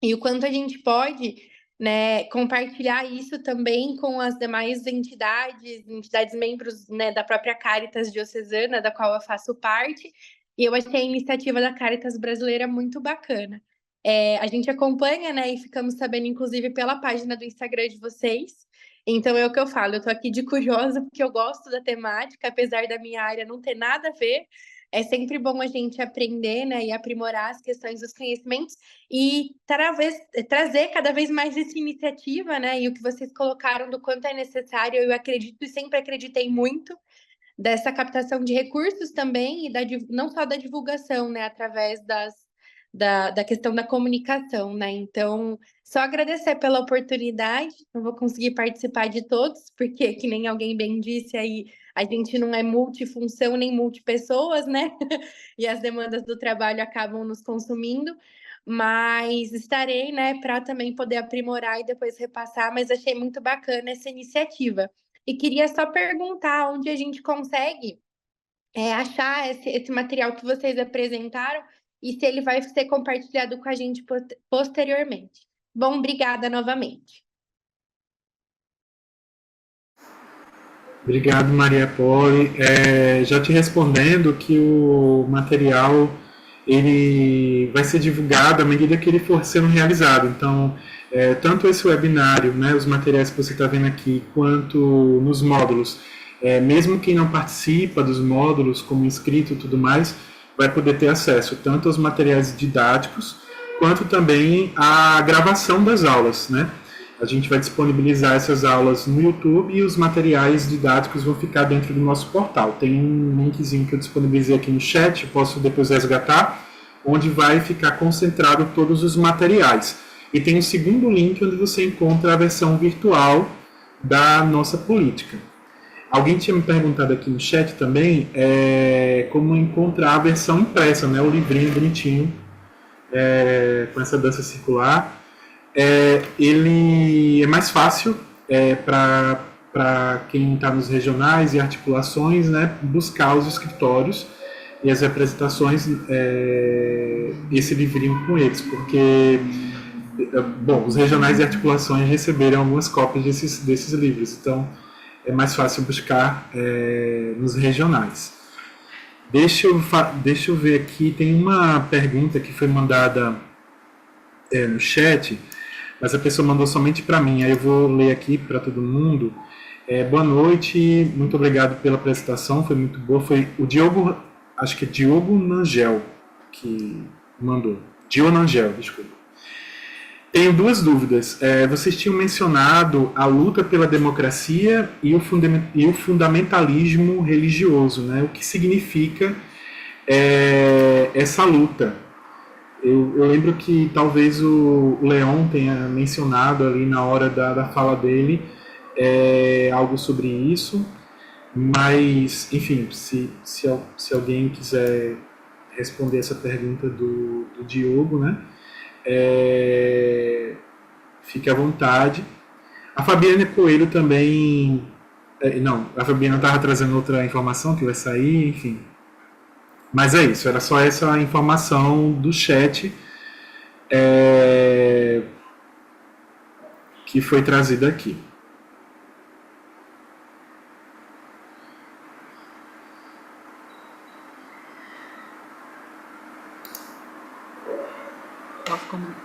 e o quanto a gente pode, né, compartilhar isso também com as demais entidades membros, né, da própria Caritas Diocesana, da qual eu faço parte, e eu achei a iniciativa da Caritas brasileira muito bacana. A gente acompanha, né, e ficamos sabendo, inclusive, pela página do Instagram de vocês. Então, é o que eu falo, eu tô aqui de curiosa, porque eu gosto da temática, apesar da minha área não ter nada a ver. É sempre bom a gente aprender, né, e aprimorar as questões dos conhecimentos e trazer cada vez mais essa iniciativa, né, e o que vocês colocaram do quanto é necessário, eu acredito e sempre acreditei muito, dessa captação de recursos também, e não só da divulgação, né, através da questão da comunicação, né? Então, só agradecer pela oportunidade. Não vou conseguir participar de todos, porque, que nem alguém bem disse aí, a gente não é multifunção nem multipessoas, né? E as demandas do trabalho acabam nos consumindo. Mas estarei, né, para também poder aprimorar e depois repassar. Mas achei muito bacana essa iniciativa. E queria só perguntar onde a gente consegue achar esse material que vocês apresentaram e se ele vai ser compartilhado com a gente posteriormente. Bom, obrigada novamente. Obrigado, Maria Poli. Já te respondendo que o material ele vai ser divulgado à medida que ele for sendo realizado. Então, tanto esse webinário, né, os materiais que você está vendo aqui, quanto nos módulos, mesmo quem não participa dos módulos, como inscrito e tudo mais, vai poder ter acesso tanto aos materiais didáticos, quanto também à gravação das aulas, né? A gente vai disponibilizar essas aulas no YouTube e os materiais didáticos vão ficar dentro do nosso portal. Tem um linkzinho que eu disponibilizei aqui no chat, posso depois resgatar, onde vai ficar concentrado todos os materiais. E tem um segundo link onde você encontra a versão virtual da nossa política. Alguém tinha me perguntado aqui no chat também como encontrar a versão impressa, né, o livrinho bonitinho, com essa dança circular. Ele é mais fácil para quem está nos regionais e articulações, né, buscar os escritórios e as representações, esse livrinho com eles, porque os regionais e articulações receberam algumas cópias desses livros, então é mais fácil buscar nos regionais. Deixa eu ver aqui, tem uma pergunta que foi mandada no chat, mas a pessoa mandou somente para mim, aí eu vou ler aqui para todo mundo. Boa noite, muito obrigado pela apresentação, foi muito boa. Foi o Diogo, acho que é Diogo Nangel que mandou. Diogo Nangel, desculpa. Tenho duas dúvidas. Vocês tinham mencionado a luta pela democracia e o fundamentalismo religioso, né? O que significa essa luta? Eu lembro que talvez o Leon tenha mencionado ali na hora da fala dele algo sobre isso, mas, enfim, se alguém quiser responder essa pergunta do Diogo, né? Fique à vontade. A Fabiana Coelho também... não, a Fabiana estava trazendo outra informação que vai sair, enfim... Mas é isso, era só essa informação do chat que foi trazida aqui.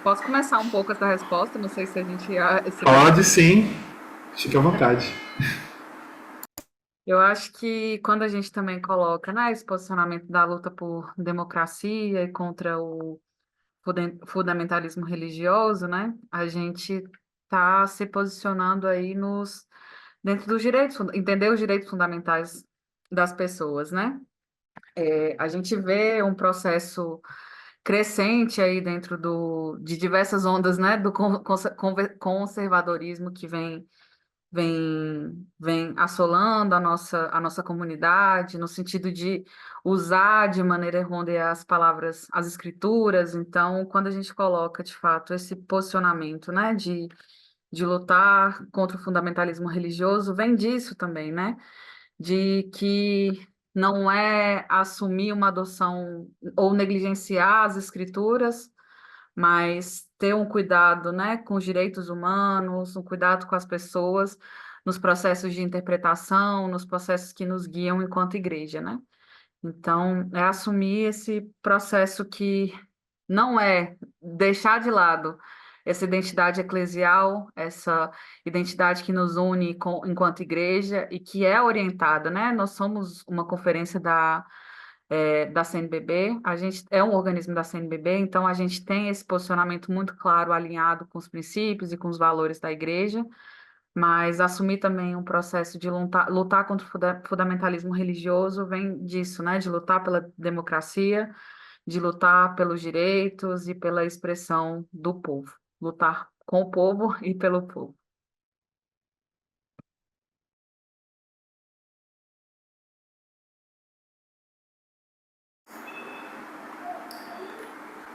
Posso começar um pouco essa resposta? Não sei se a gente... Pode sim, fique à vontade. Eu acho que quando a gente também coloca, né, esse posicionamento da luta por democracia e contra o fundamentalismo religioso, né, a gente está se posicionando aí dentro dos direitos, entender os direitos fundamentais das pessoas, né? A gente vê um processo crescente aí dentro de diversas ondas, né, do conservadorismo que vem assolando a nossa comunidade, no sentido de usar de maneira errônea as palavras, as escrituras. Então, quando a gente coloca, de fato, esse posicionamento, né, de lutar contra o fundamentalismo religioso, vem disso também, né, de que não é assumir uma adoção ou negligenciar as escrituras, mas ter um cuidado, né, com os direitos humanos, um cuidado com as pessoas, nos processos de interpretação, nos processos que nos guiam enquanto igreja, né? Então, é assumir esse processo que não é deixar de lado essa identidade eclesial, essa identidade que nos une enquanto igreja e que é orientada, né? Nós somos uma conferência da CNBB, a gente é um organismo da CNBB, então a gente tem esse posicionamento muito claro, alinhado com os princípios e com os valores da igreja, mas assumir também um processo de lutar contra o fundamentalismo religioso vem disso, né? De lutar pela democracia, de lutar pelos direitos e pela expressão do povo, lutar com o povo e pelo povo.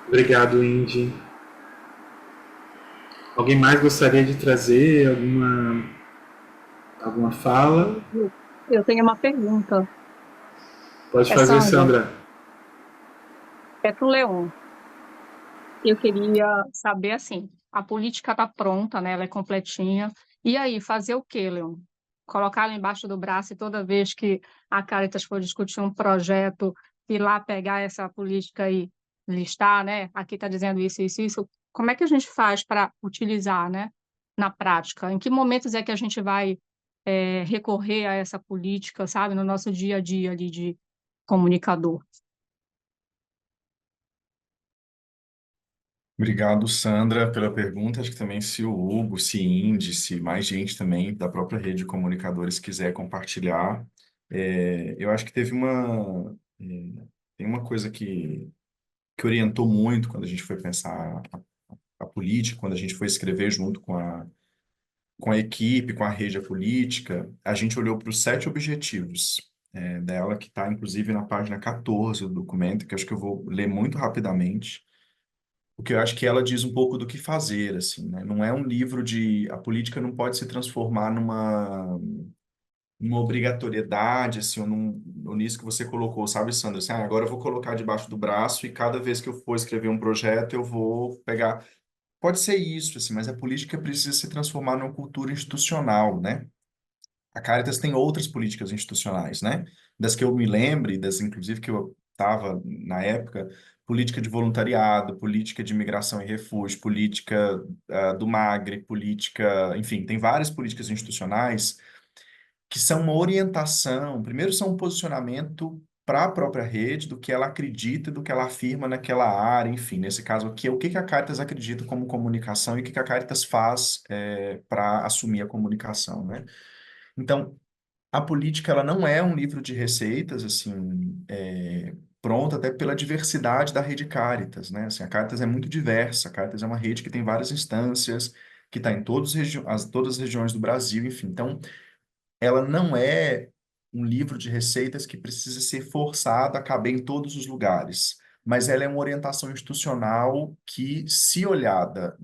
Obrigado, Indy. Alguém mais gostaria de trazer alguma fala? Eu tenho uma pergunta. Pode fazer, Sandra. É para o Leon. Eu queria saber, assim, a política está pronta, né? Ela é completinha. E aí, fazer o quê, Leon? colocá-lo embaixo do braço e toda vez que a Caritas for discutir um projeto, ir lá pegar essa política e listar, né? Aqui está dizendo isso, isso, isso. Como é que a gente faz para utilizar, né, na prática? Em que momentos é que a gente vai recorrer a essa política, sabe, no nosso dia a dia ali de comunicador? Obrigado, Sandra, pela pergunta. Acho que também se o Hugo, se Indy, se mais gente também da própria rede de comunicadores quiser compartilhar. Eu acho que tem uma coisa que orientou muito quando a gente foi pensar a política, quando a gente foi escrever junto com a equipe, com a rede política, a gente olhou para os 7 objetivos dela, que está inclusive na página 14 do documento, que acho que eu vou ler muito rapidamente, porque eu acho que ela diz um pouco do que fazer, assim, né? Não é um livro de... A política não pode se transformar numa obrigatoriedade, assim, ou nisso que você colocou, sabe, Sandra? Assim, agora eu vou colocar debaixo do braço e cada vez que eu for escrever um projeto, eu vou pegar... Pode ser isso, assim, mas a política precisa se transformar numa cultura institucional, né? A Caritas tem outras políticas institucionais, né? Das que eu me lembre, das inclusive que eu estava na época, política de voluntariado, política de imigração e refúgio, política do Magre, política, enfim, tem várias políticas institucionais que são uma orientação, primeiro são um posicionamento para a própria rede, do que ela acredita, do que ela afirma naquela área, enfim, nesse caso aqui, o que que a Caritas acredita como comunicação e o que que a Caritas faz para assumir a comunicação, né? Então, a política ela não é um livro de receitas, assim, pronto até pela diversidade da rede Caritas, né? Assim, a Caritas é muito diversa, a Caritas é uma rede que tem várias instâncias, que está em todas as regiões do Brasil, enfim. Então, ela não é um livro de receitas que precisa ser forçado a caber em todos os lugares, mas ela é uma orientação institucional que, se olhada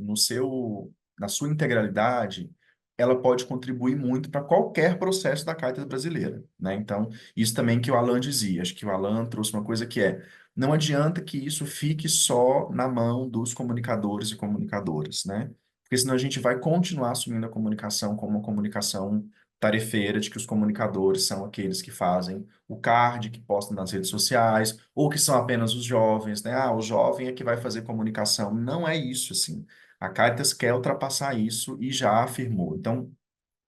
na sua integralidade, ela pode contribuir muito para qualquer processo da Caritas brasileira, né? Então, isso também que o Alan dizia, acho que o Alan trouxe uma coisa que não adianta que isso fique só na mão dos comunicadores e comunicadoras, né? Porque senão a gente vai continuar assumindo a comunicação como uma comunicação tarefeira de que os comunicadores são aqueles que fazem o card, que postam nas redes sociais, ou que são apenas os jovens, né? Ah, o jovem é que vai fazer comunicação. Não é isso, assim. A Caritas quer ultrapassar isso e já afirmou. Então,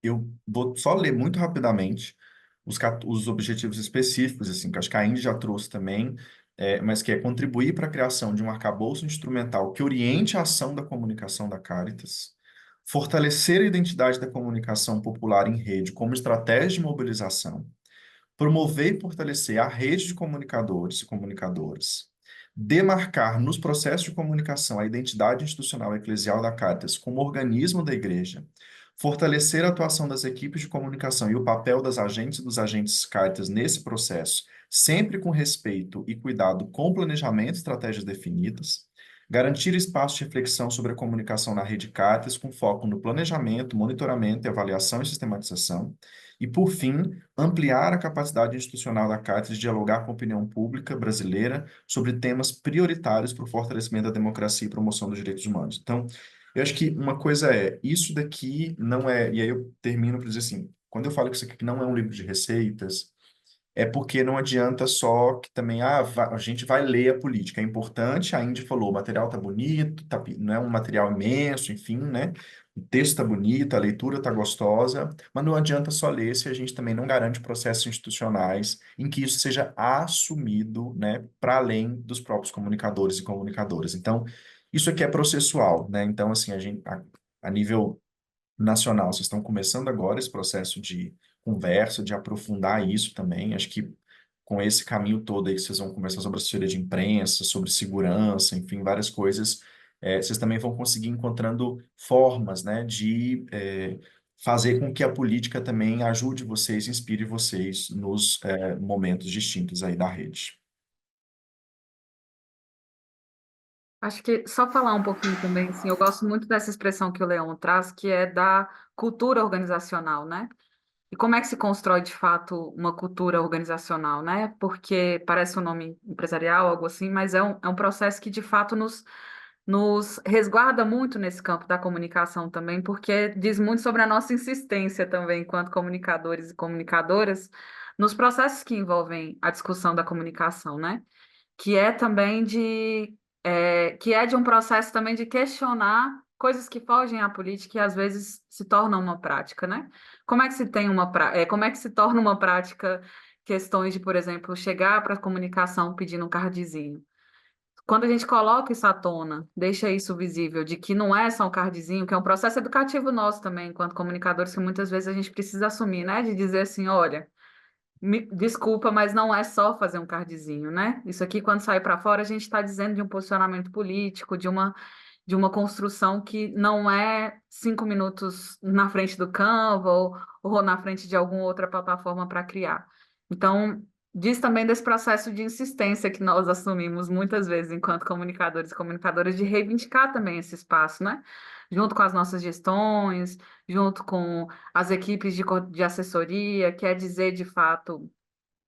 eu vou só ler muito rapidamente os objetivos específicos, assim, que acho que a Indy já trouxe também, mas que é contribuir para a criação de um arcabouço instrumental que oriente a ação da comunicação da Caritas, fortalecer a identidade da comunicação popular em rede como estratégia de mobilização, promover e fortalecer a rede de comunicadores e comunicadoras, demarcar nos processos de comunicação a identidade institucional eclesial da Caritas como organismo da Igreja, fortalecer a atuação das equipes de comunicação e o papel das agentes e dos agentes Caritas nesse processo, sempre com respeito e cuidado com planejamento e estratégias definidas, garantir espaço de reflexão sobre a comunicação na rede Caritas com foco no planejamento, monitoramento, avaliação e sistematização, e, por fim, ampliar a capacidade institucional da Caritas de dialogar com a opinião pública brasileira sobre temas prioritários para o fortalecimento da democracia e promoção dos direitos humanos. Então, eu acho que uma coisa isso daqui não é, e aí eu termino para dizer assim, quando eu falo que isso aqui não é um livro de receitas, é porque não adianta só que também a gente vai ler a política. É importante, a Indy falou, o material tá bonito, não é um material imenso, enfim, né? O texto tá bonito, a leitura tá gostosa, mas não adianta só ler se a gente também não garante processos institucionais em que isso seja assumido, né, para além dos próprios comunicadores e comunicadoras. Então, isso aqui é processual, né? Então, assim, a nível nacional, vocês estão começando agora esse processo de conversa, de aprofundar isso também. Acho que com esse caminho todo aí que vocês vão conversar sobre assessoria de imprensa, sobre segurança, enfim, várias coisas, vocês também vão conseguir encontrando formas, né, de fazer com que a política também ajude vocês, inspire vocês nos momentos distintos aí da rede. Acho que só falar um pouquinho também, assim, eu gosto muito dessa expressão que o Leão traz, que é da cultura organizacional, né? E como é que se constrói, de fato, uma cultura organizacional, né? Porque parece um nome empresarial, algo assim, mas é um processo que, de fato, nos resguarda muito nesse campo da comunicação também, porque diz muito sobre a nossa insistência também, enquanto comunicadores e comunicadoras, nos processos que envolvem a discussão da comunicação, né? Que é também que é de um processo também de questionar coisas que fogem à política e às vezes se tornam uma prática, né? Como é que se tem como é que se torna uma prática questões de, por exemplo, chegar para a comunicação pedindo um cardzinho? Quando a gente coloca isso à tona, deixa isso visível, de que não é só um cardzinho, que é um processo educativo nosso também, enquanto comunicadores, que muitas vezes a gente precisa assumir, né? De dizer assim, olha, desculpa, mas não é só fazer um cardzinho, né? Isso aqui, quando sai para fora, a gente está dizendo de um posicionamento político, de uma construção que não é 5 minutos na frente do Canva ou na frente de alguma outra plataforma para criar. Então, diz também desse processo de insistência que nós assumimos muitas vezes enquanto comunicadores e comunicadoras, de reivindicar também esse espaço, né? Junto com as nossas gestões, junto com as equipes de assessoria, quer dizer, de fato,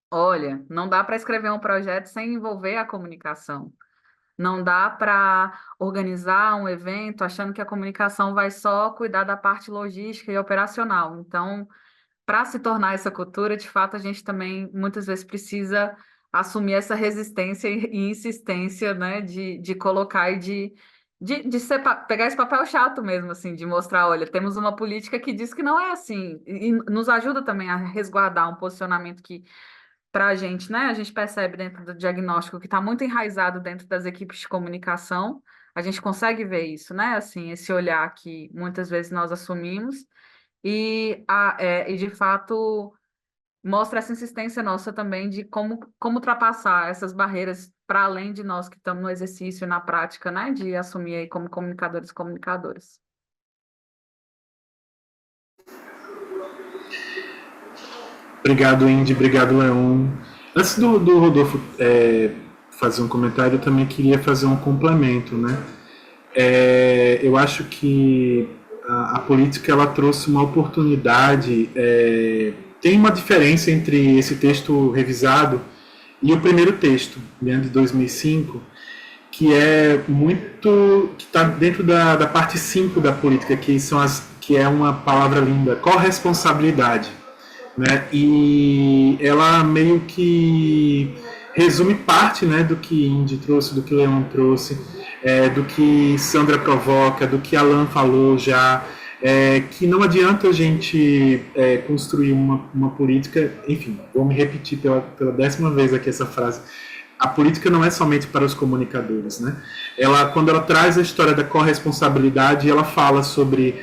olha, não dá para escrever um projeto sem envolver a comunicação. Não dá para organizar um evento achando que a comunicação vai só cuidar da parte logística e operacional. Então, para se tornar essa cultura, de fato, a gente também muitas vezes precisa assumir essa resistência e insistência, né, de colocar e pegar esse papel chato mesmo, assim, de mostrar, olha, temos uma política que diz que não é assim, e nos ajuda também a resguardar um posicionamento que, para a gente, né, a gente percebe dentro do diagnóstico que está muito enraizado dentro das equipes de comunicação, a gente consegue ver isso, né, assim, esse olhar que muitas vezes nós assumimos, e de fato mostra essa insistência nossa também de como ultrapassar essas barreiras para além de nós que estamos no exercício, na prática, né, de assumir aí como comunicadores e comunicadoras. Obrigado, Indy. Obrigado, Leon. Antes do Rodolfo fazer um comentário, eu também queria fazer um complemento, né? Eu acho que a política ela trouxe uma oportunidade. Tem uma diferença entre esse texto revisado e o primeiro texto, né, de 2005, que é muito, que está dentro da parte 5 da política, que é uma palavra linda, corresponsabilidade, né? E ela meio que resume parte, né, do que Indy trouxe, do que Leon trouxe, do que Sandra provoca, do que Alan falou já, que não adianta a gente construir uma política, enfim, vou me repetir pela 10ª vez aqui essa frase. A política não é somente para os comunicadores, né? Quando ela traz a história da corresponsabilidade, ela fala sobre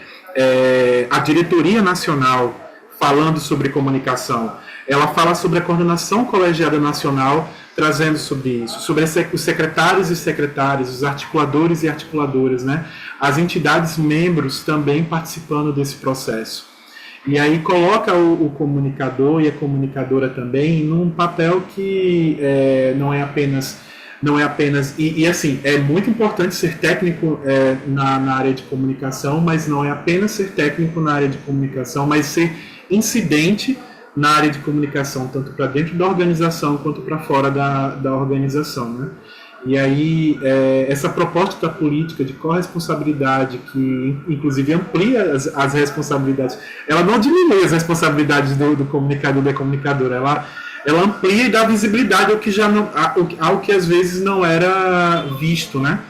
a diretoria nacional falando sobre comunicação. Ela fala sobre a coordenação colegiada nacional trazendo sobre isso, sobre os secretários e secretárias, os articuladores e articuladoras, né? As entidades membros também participando desse processo. E aí coloca o comunicador e a comunicadora também num papel que não é apenas e assim, é muito importante ser técnico na área de comunicação, mas não é apenas ser técnico na área de comunicação, mas ser incidente na área de comunicação, tanto para dentro da organização quanto para fora da organização, né? E aí, essa proposta da política de corresponsabilidade, que inclusive amplia as responsabilidades, ela não diminui as responsabilidades do comunicador e da comunicadora, ela amplia e dá visibilidade ao que às vezes não era visto, né?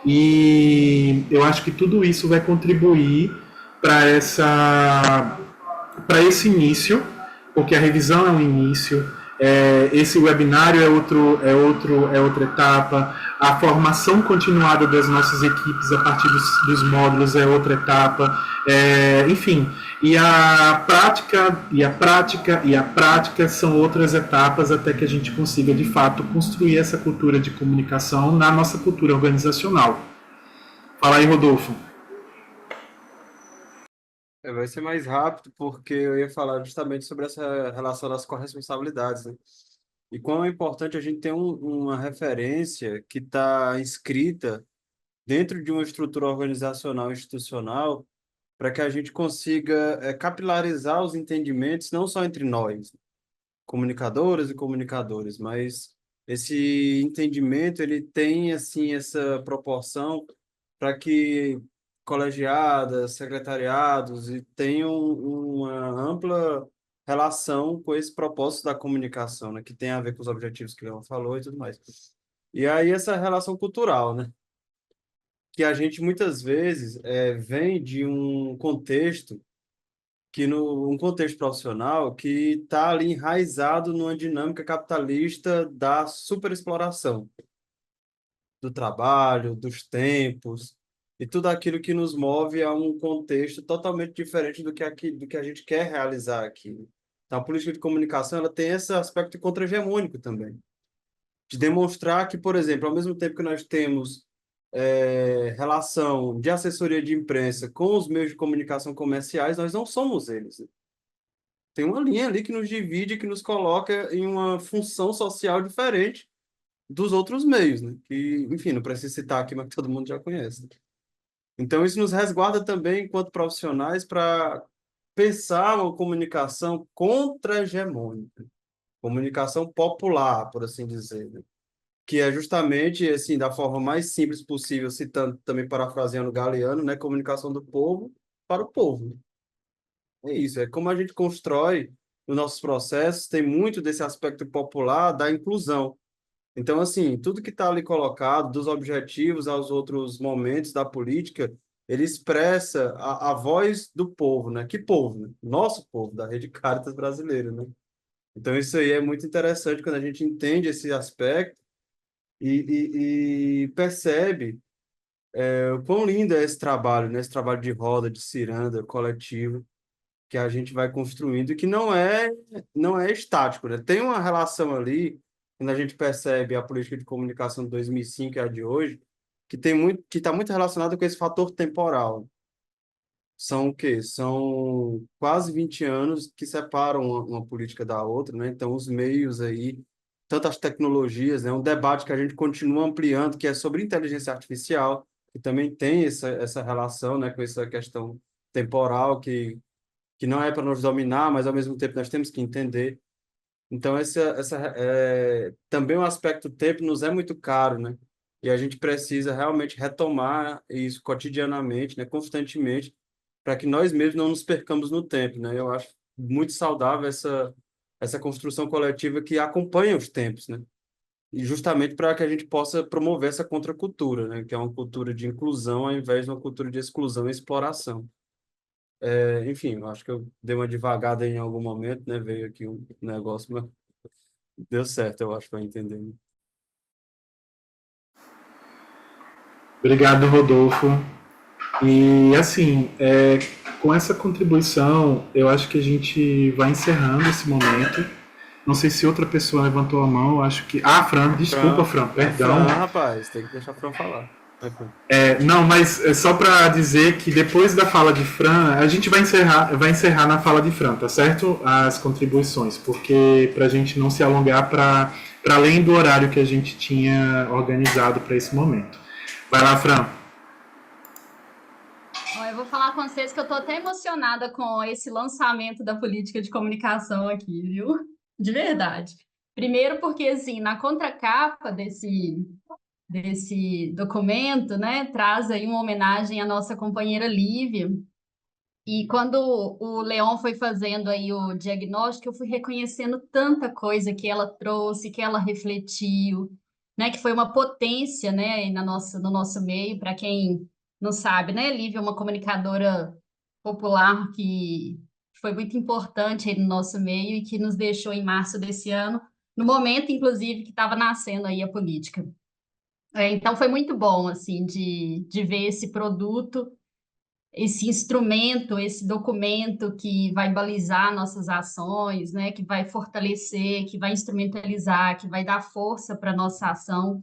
E eu acho que tudo isso vai contribuir para esse início, porque a revisão é um início, esse webinário é outra etapa, a formação continuada das nossas equipes a partir dos módulos é outra etapa, enfim, e a prática são outras etapas até que a gente consiga de fato construir essa cultura de comunicação na nossa cultura organizacional. Fala aí, Rodolfo. Vai ser mais rápido, porque eu ia falar justamente sobre essa relação das corresponsabilidades, né? E quão é importante a gente ter uma referência que está inscrita dentro de uma estrutura organizacional institucional para que a gente consiga capilarizar os entendimentos, não só entre nós, comunicadoras e comunicadores, mas esse entendimento ele tem assim essa proporção para que colegiadas, secretariados tenham uma ampla relação com esse propósito da comunicação, né, que tem a ver com os objetivos que o Leon falou e tudo mais. E aí essa relação cultural, né, que a gente muitas vezes vem de um contexto um contexto profissional que está ali enraizado numa dinâmica capitalista da superexploração do trabalho, dos tempos e tudo aquilo que nos move a um contexto totalmente diferente do que a gente quer realizar aqui. Então, a política de comunicação ela tem esse aspecto contra-hegemônico também, de demonstrar que, por exemplo, ao mesmo tempo que nós temos relação de assessoria de imprensa com os meios de comunicação comerciais, nós não somos eles. Tem uma linha ali que nos divide, que nos coloca em uma função social diferente dos outros meios, né? Que, enfim, não preciso citar aqui, mas que todo mundo já conhece. Então, isso nos resguarda também, enquanto profissionais, para pensar uma comunicação contra-hegemônica, comunicação popular, por assim dizer, né? Que é justamente, assim, da forma mais simples possível, citando, também parafraseando Galeano, né? Comunicação do povo para o povo. É isso, é como a gente constrói os nossos processos, tem muito desse aspecto popular da inclusão. Então, assim, tudo que está ali colocado, dos objetivos aos outros momentos da política, ele expressa a voz do povo, né? Que povo, né? Nosso povo, da Rede Caritas brasileira, né? Então, isso aí é muito interessante quando a gente entende esse aspecto e percebe o quão lindo é esse trabalho, né? Esse trabalho de roda, de ciranda, coletivo, que a gente vai construindo e que não é estático, né? Tem uma relação ali, quando a gente percebe a política de comunicação de 2005 e a de hoje, que está muito relacionada com esse fator temporal. São o quê? São quase 20 anos que separam uma política da outra, né? Então, os meios aí, tanto as tecnologias, né? Um debate que a gente continua ampliando, que é sobre inteligência artificial, que também tem essa relação, né? Com essa questão temporal que não é para nos dominar, mas ao mesmo tempo nós temos que entender. Então, essa também o aspecto tempo nos é muito caro, né? E a gente precisa realmente retomar isso cotidianamente, né? Constantemente, para que nós mesmos não nos percamos no tempo, né? Eu acho muito saudável essa construção coletiva que acompanha os tempos, né? E justamente para que a gente possa promover essa contracultura, né? Que é uma cultura de inclusão ao invés de uma cultura de exclusão e exploração. Enfim, eu acho que eu dei uma devagada em algum momento, né? Veio aqui um negócio, mas deu certo, eu acho, para entender. Obrigado, Rodolfo. E assim, com essa contribuição, eu acho que a gente vai encerrando esse momento. Não sei se outra pessoa levantou a mão, eu acho que. Ah, Fran, desculpa, Fran, perdão. Fran, rapaz, tem que deixar a Fran falar. Não, mas é só para dizer que depois da fala de Fran, a gente vai encerrar na fala de Fran, tá certo? As contribuições, porque para a gente não se alongar para além do horário que a gente tinha organizado para esse momento. Vai lá, Fran. Eu vou falar com vocês que eu estou até emocionada com esse lançamento da política de comunicação aqui, viu? De verdade. Primeiro porque, assim, na contracapa desse documento, né, traz aí uma homenagem à nossa companheira Lívia. E quando o Leon foi fazendo aí o diagnóstico, eu fui reconhecendo tanta coisa que ela trouxe, que ela refletiu, né, que foi uma potência, né, no nosso meio. Para quem não sabe, né, Lívia é uma comunicadora popular que foi muito importante aí no nosso meio e que nos deixou em março desse ano, no momento, inclusive, que estava nascendo aí a política. Então foi muito bom, assim, de ver esse produto, esse instrumento, esse documento que vai balizar nossas ações, né, que vai fortalecer, que vai instrumentalizar, que vai dar força para a nossa ação.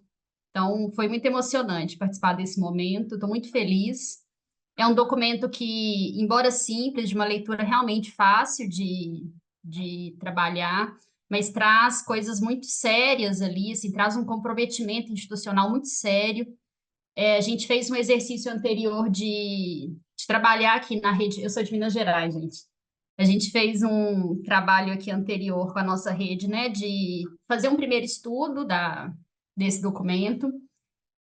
Então, foi muito emocionante participar desse momento, estou muito feliz. É um documento que, embora simples, de uma leitura realmente fácil de trabalhar, mas traz coisas muito sérias ali, assim, traz um comprometimento institucional muito sério. A gente fez um exercício anterior de trabalhar aqui na rede, eu sou de Minas Gerais, gente. A gente fez um trabalho aqui anterior com a nossa rede, né, de fazer um primeiro estudo desse documento,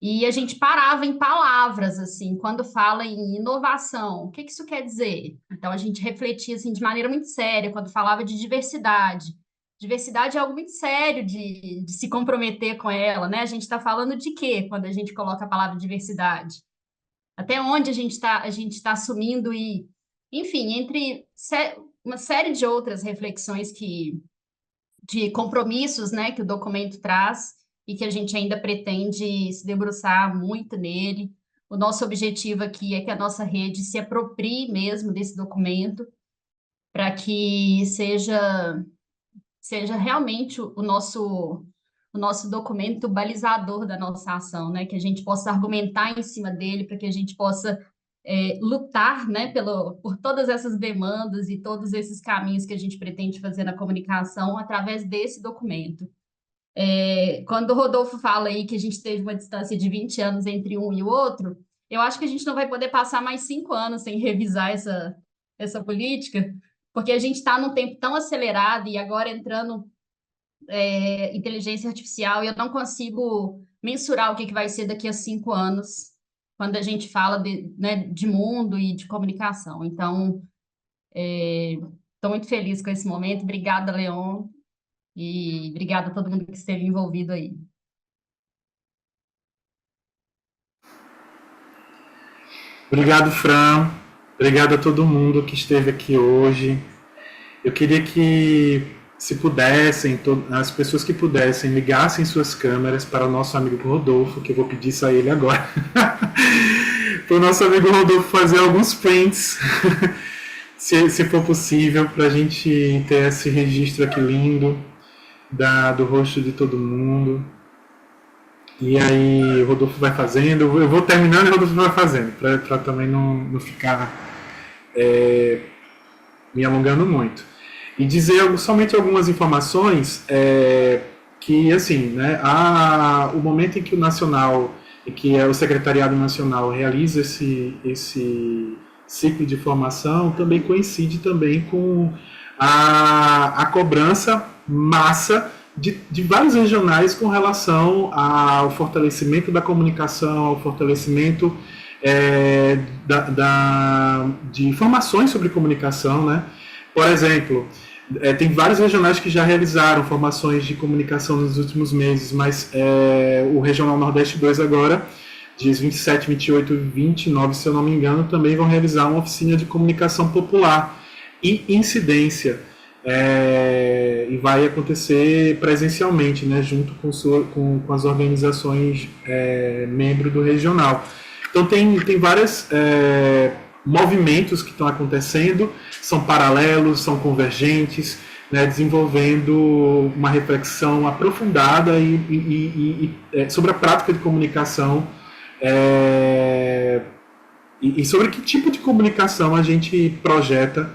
E a gente parava em palavras, assim, quando fala em inovação, o que que isso quer dizer? Então, a gente refletia, assim, de maneira muito séria, quando falava de diversidade. Diversidade é algo muito sério de se comprometer com ela, né? A gente está falando de quê quando a gente coloca a palavra diversidade? Até onde a gente tá assumindo e, enfim, uma série de outras reflexões de compromissos, né, que o documento traz e que a gente ainda pretende se debruçar muito nele. O nosso objetivo aqui é que a nossa rede se aproprie mesmo desse documento para que seja realmente o nosso documento balizador da nossa ação, né? Que a gente possa argumentar em cima dele, para que a gente possa lutar, né, por todas essas demandas e todos esses caminhos que a gente pretende fazer na comunicação através desse documento. Quando o Rodolfo fala aí que a gente teve uma distância de 20 anos entre um e o outro, eu acho que a gente não vai poder passar mais 5 anos sem revisar essa política, porque a gente está num tempo tão acelerado e agora entrando inteligência artificial, e eu não consigo mensurar o que vai ser daqui a 5 anos, quando a gente fala né, de mundo e de comunicação. Então, estou muito feliz com esse momento. Obrigada, Leon, e obrigada a todo mundo que esteve envolvido aí. Obrigado, Fran. Obrigado a todo mundo que esteve aqui hoje. Eu queria que, se pudessem, as pessoas que pudessem, ligassem suas câmeras para o nosso amigo Rodolfo, que eu vou pedir isso a ele agora. Para o nosso amigo Rodolfo fazer alguns prints, se for possível, para a gente ter esse registro aqui lindo do rosto de todo mundo. E aí o Rodolfo vai fazendo, eu vou terminando e o Rodolfo vai fazendo, para também não ficar me alongando muito. E dizer somente algumas informações que, assim, né, o momento em que o Nacional, em que o Secretariado Nacional realiza esse ciclo de formação, também coincide também com a cobrança massa de vários regionais com relação ao fortalecimento da comunicação, ao fortalecimento de informações sobre comunicação, né? Por exemplo, tem vários regionais que já realizaram formações de comunicação nos últimos meses, mas o Regional Nordeste 2 agora, dias 27, 28 e 29, se eu não me engano, também vão realizar uma oficina de comunicação popular e incidência. E vai acontecer presencialmente, né, junto com as organizações membro do regional. Então tem vários movimentos que estão acontecendo, são paralelos, são convergentes, né, desenvolvendo uma reflexão aprofundada sobre a prática de comunicação e sobre que tipo de comunicação a gente projeta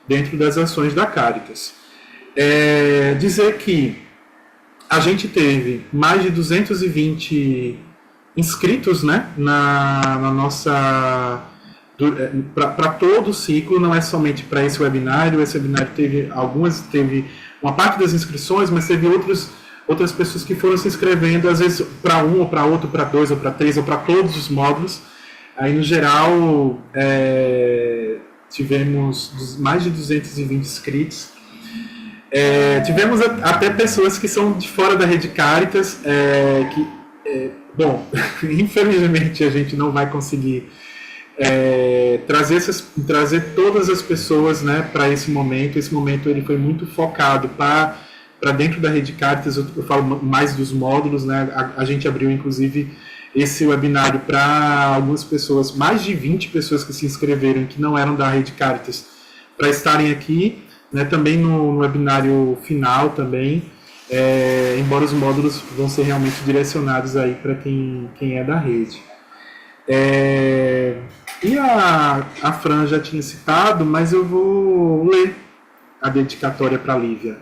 dentro das ações da Caritas. Dizer que a gente teve mais de 220 inscritos, né, na nossa... para todo o ciclo, não é somente para esse webinário. Esse webinário teve uma parte das inscrições, mas teve outras pessoas que foram se inscrevendo, às vezes para um, ou para outro, para dois, ou para três, ou para todos os módulos. Aí, no geral, tivemos mais de 220 inscritos. Tivemos até pessoas que são de fora da Rede Caritas, bom, infelizmente a gente não vai conseguir trazer todas as pessoas, né, para esse momento. Esse momento ele foi muito focado para dentro da Rede Caritas. Eu falo mais dos módulos, né? A gente abriu, inclusive, esse webinário para algumas pessoas, mais de 20 pessoas que se inscreveram, que não eram da Rede Caritas, para estarem aqui, né, também no webinário final também, embora os módulos vão ser realmente direcionados aí para quem é da rede. E a Fran já tinha citado, mas eu vou ler a dedicatória para a Lívia.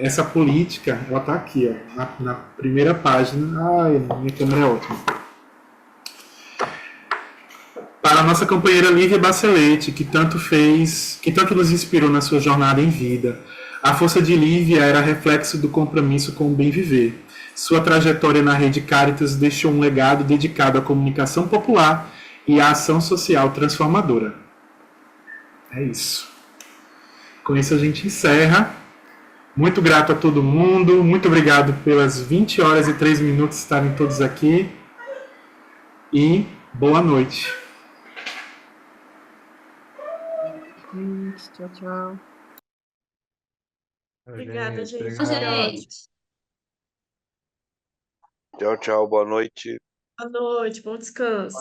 Essa política, ela está aqui, ó, na primeira página. Ai, minha câmera é ótima. Para a nossa companheira Lívia Bacelete, que tanto nos inspirou na sua jornada em vida. A força de Lívia era reflexo do compromisso com o bem viver. Sua trajetória na Rede Caritas deixou um legado dedicado à comunicação popular e à ação social transformadora. É isso. Com isso a gente encerra. Muito grato a todo mundo. Muito obrigado pelas 20 horas e 3 minutos estarem todos aqui. E boa noite. Gente, tchau, tchau. Obrigada, gente. Obrigado. Gente. Tchau, tchau, boa noite. Boa noite, bom descanso.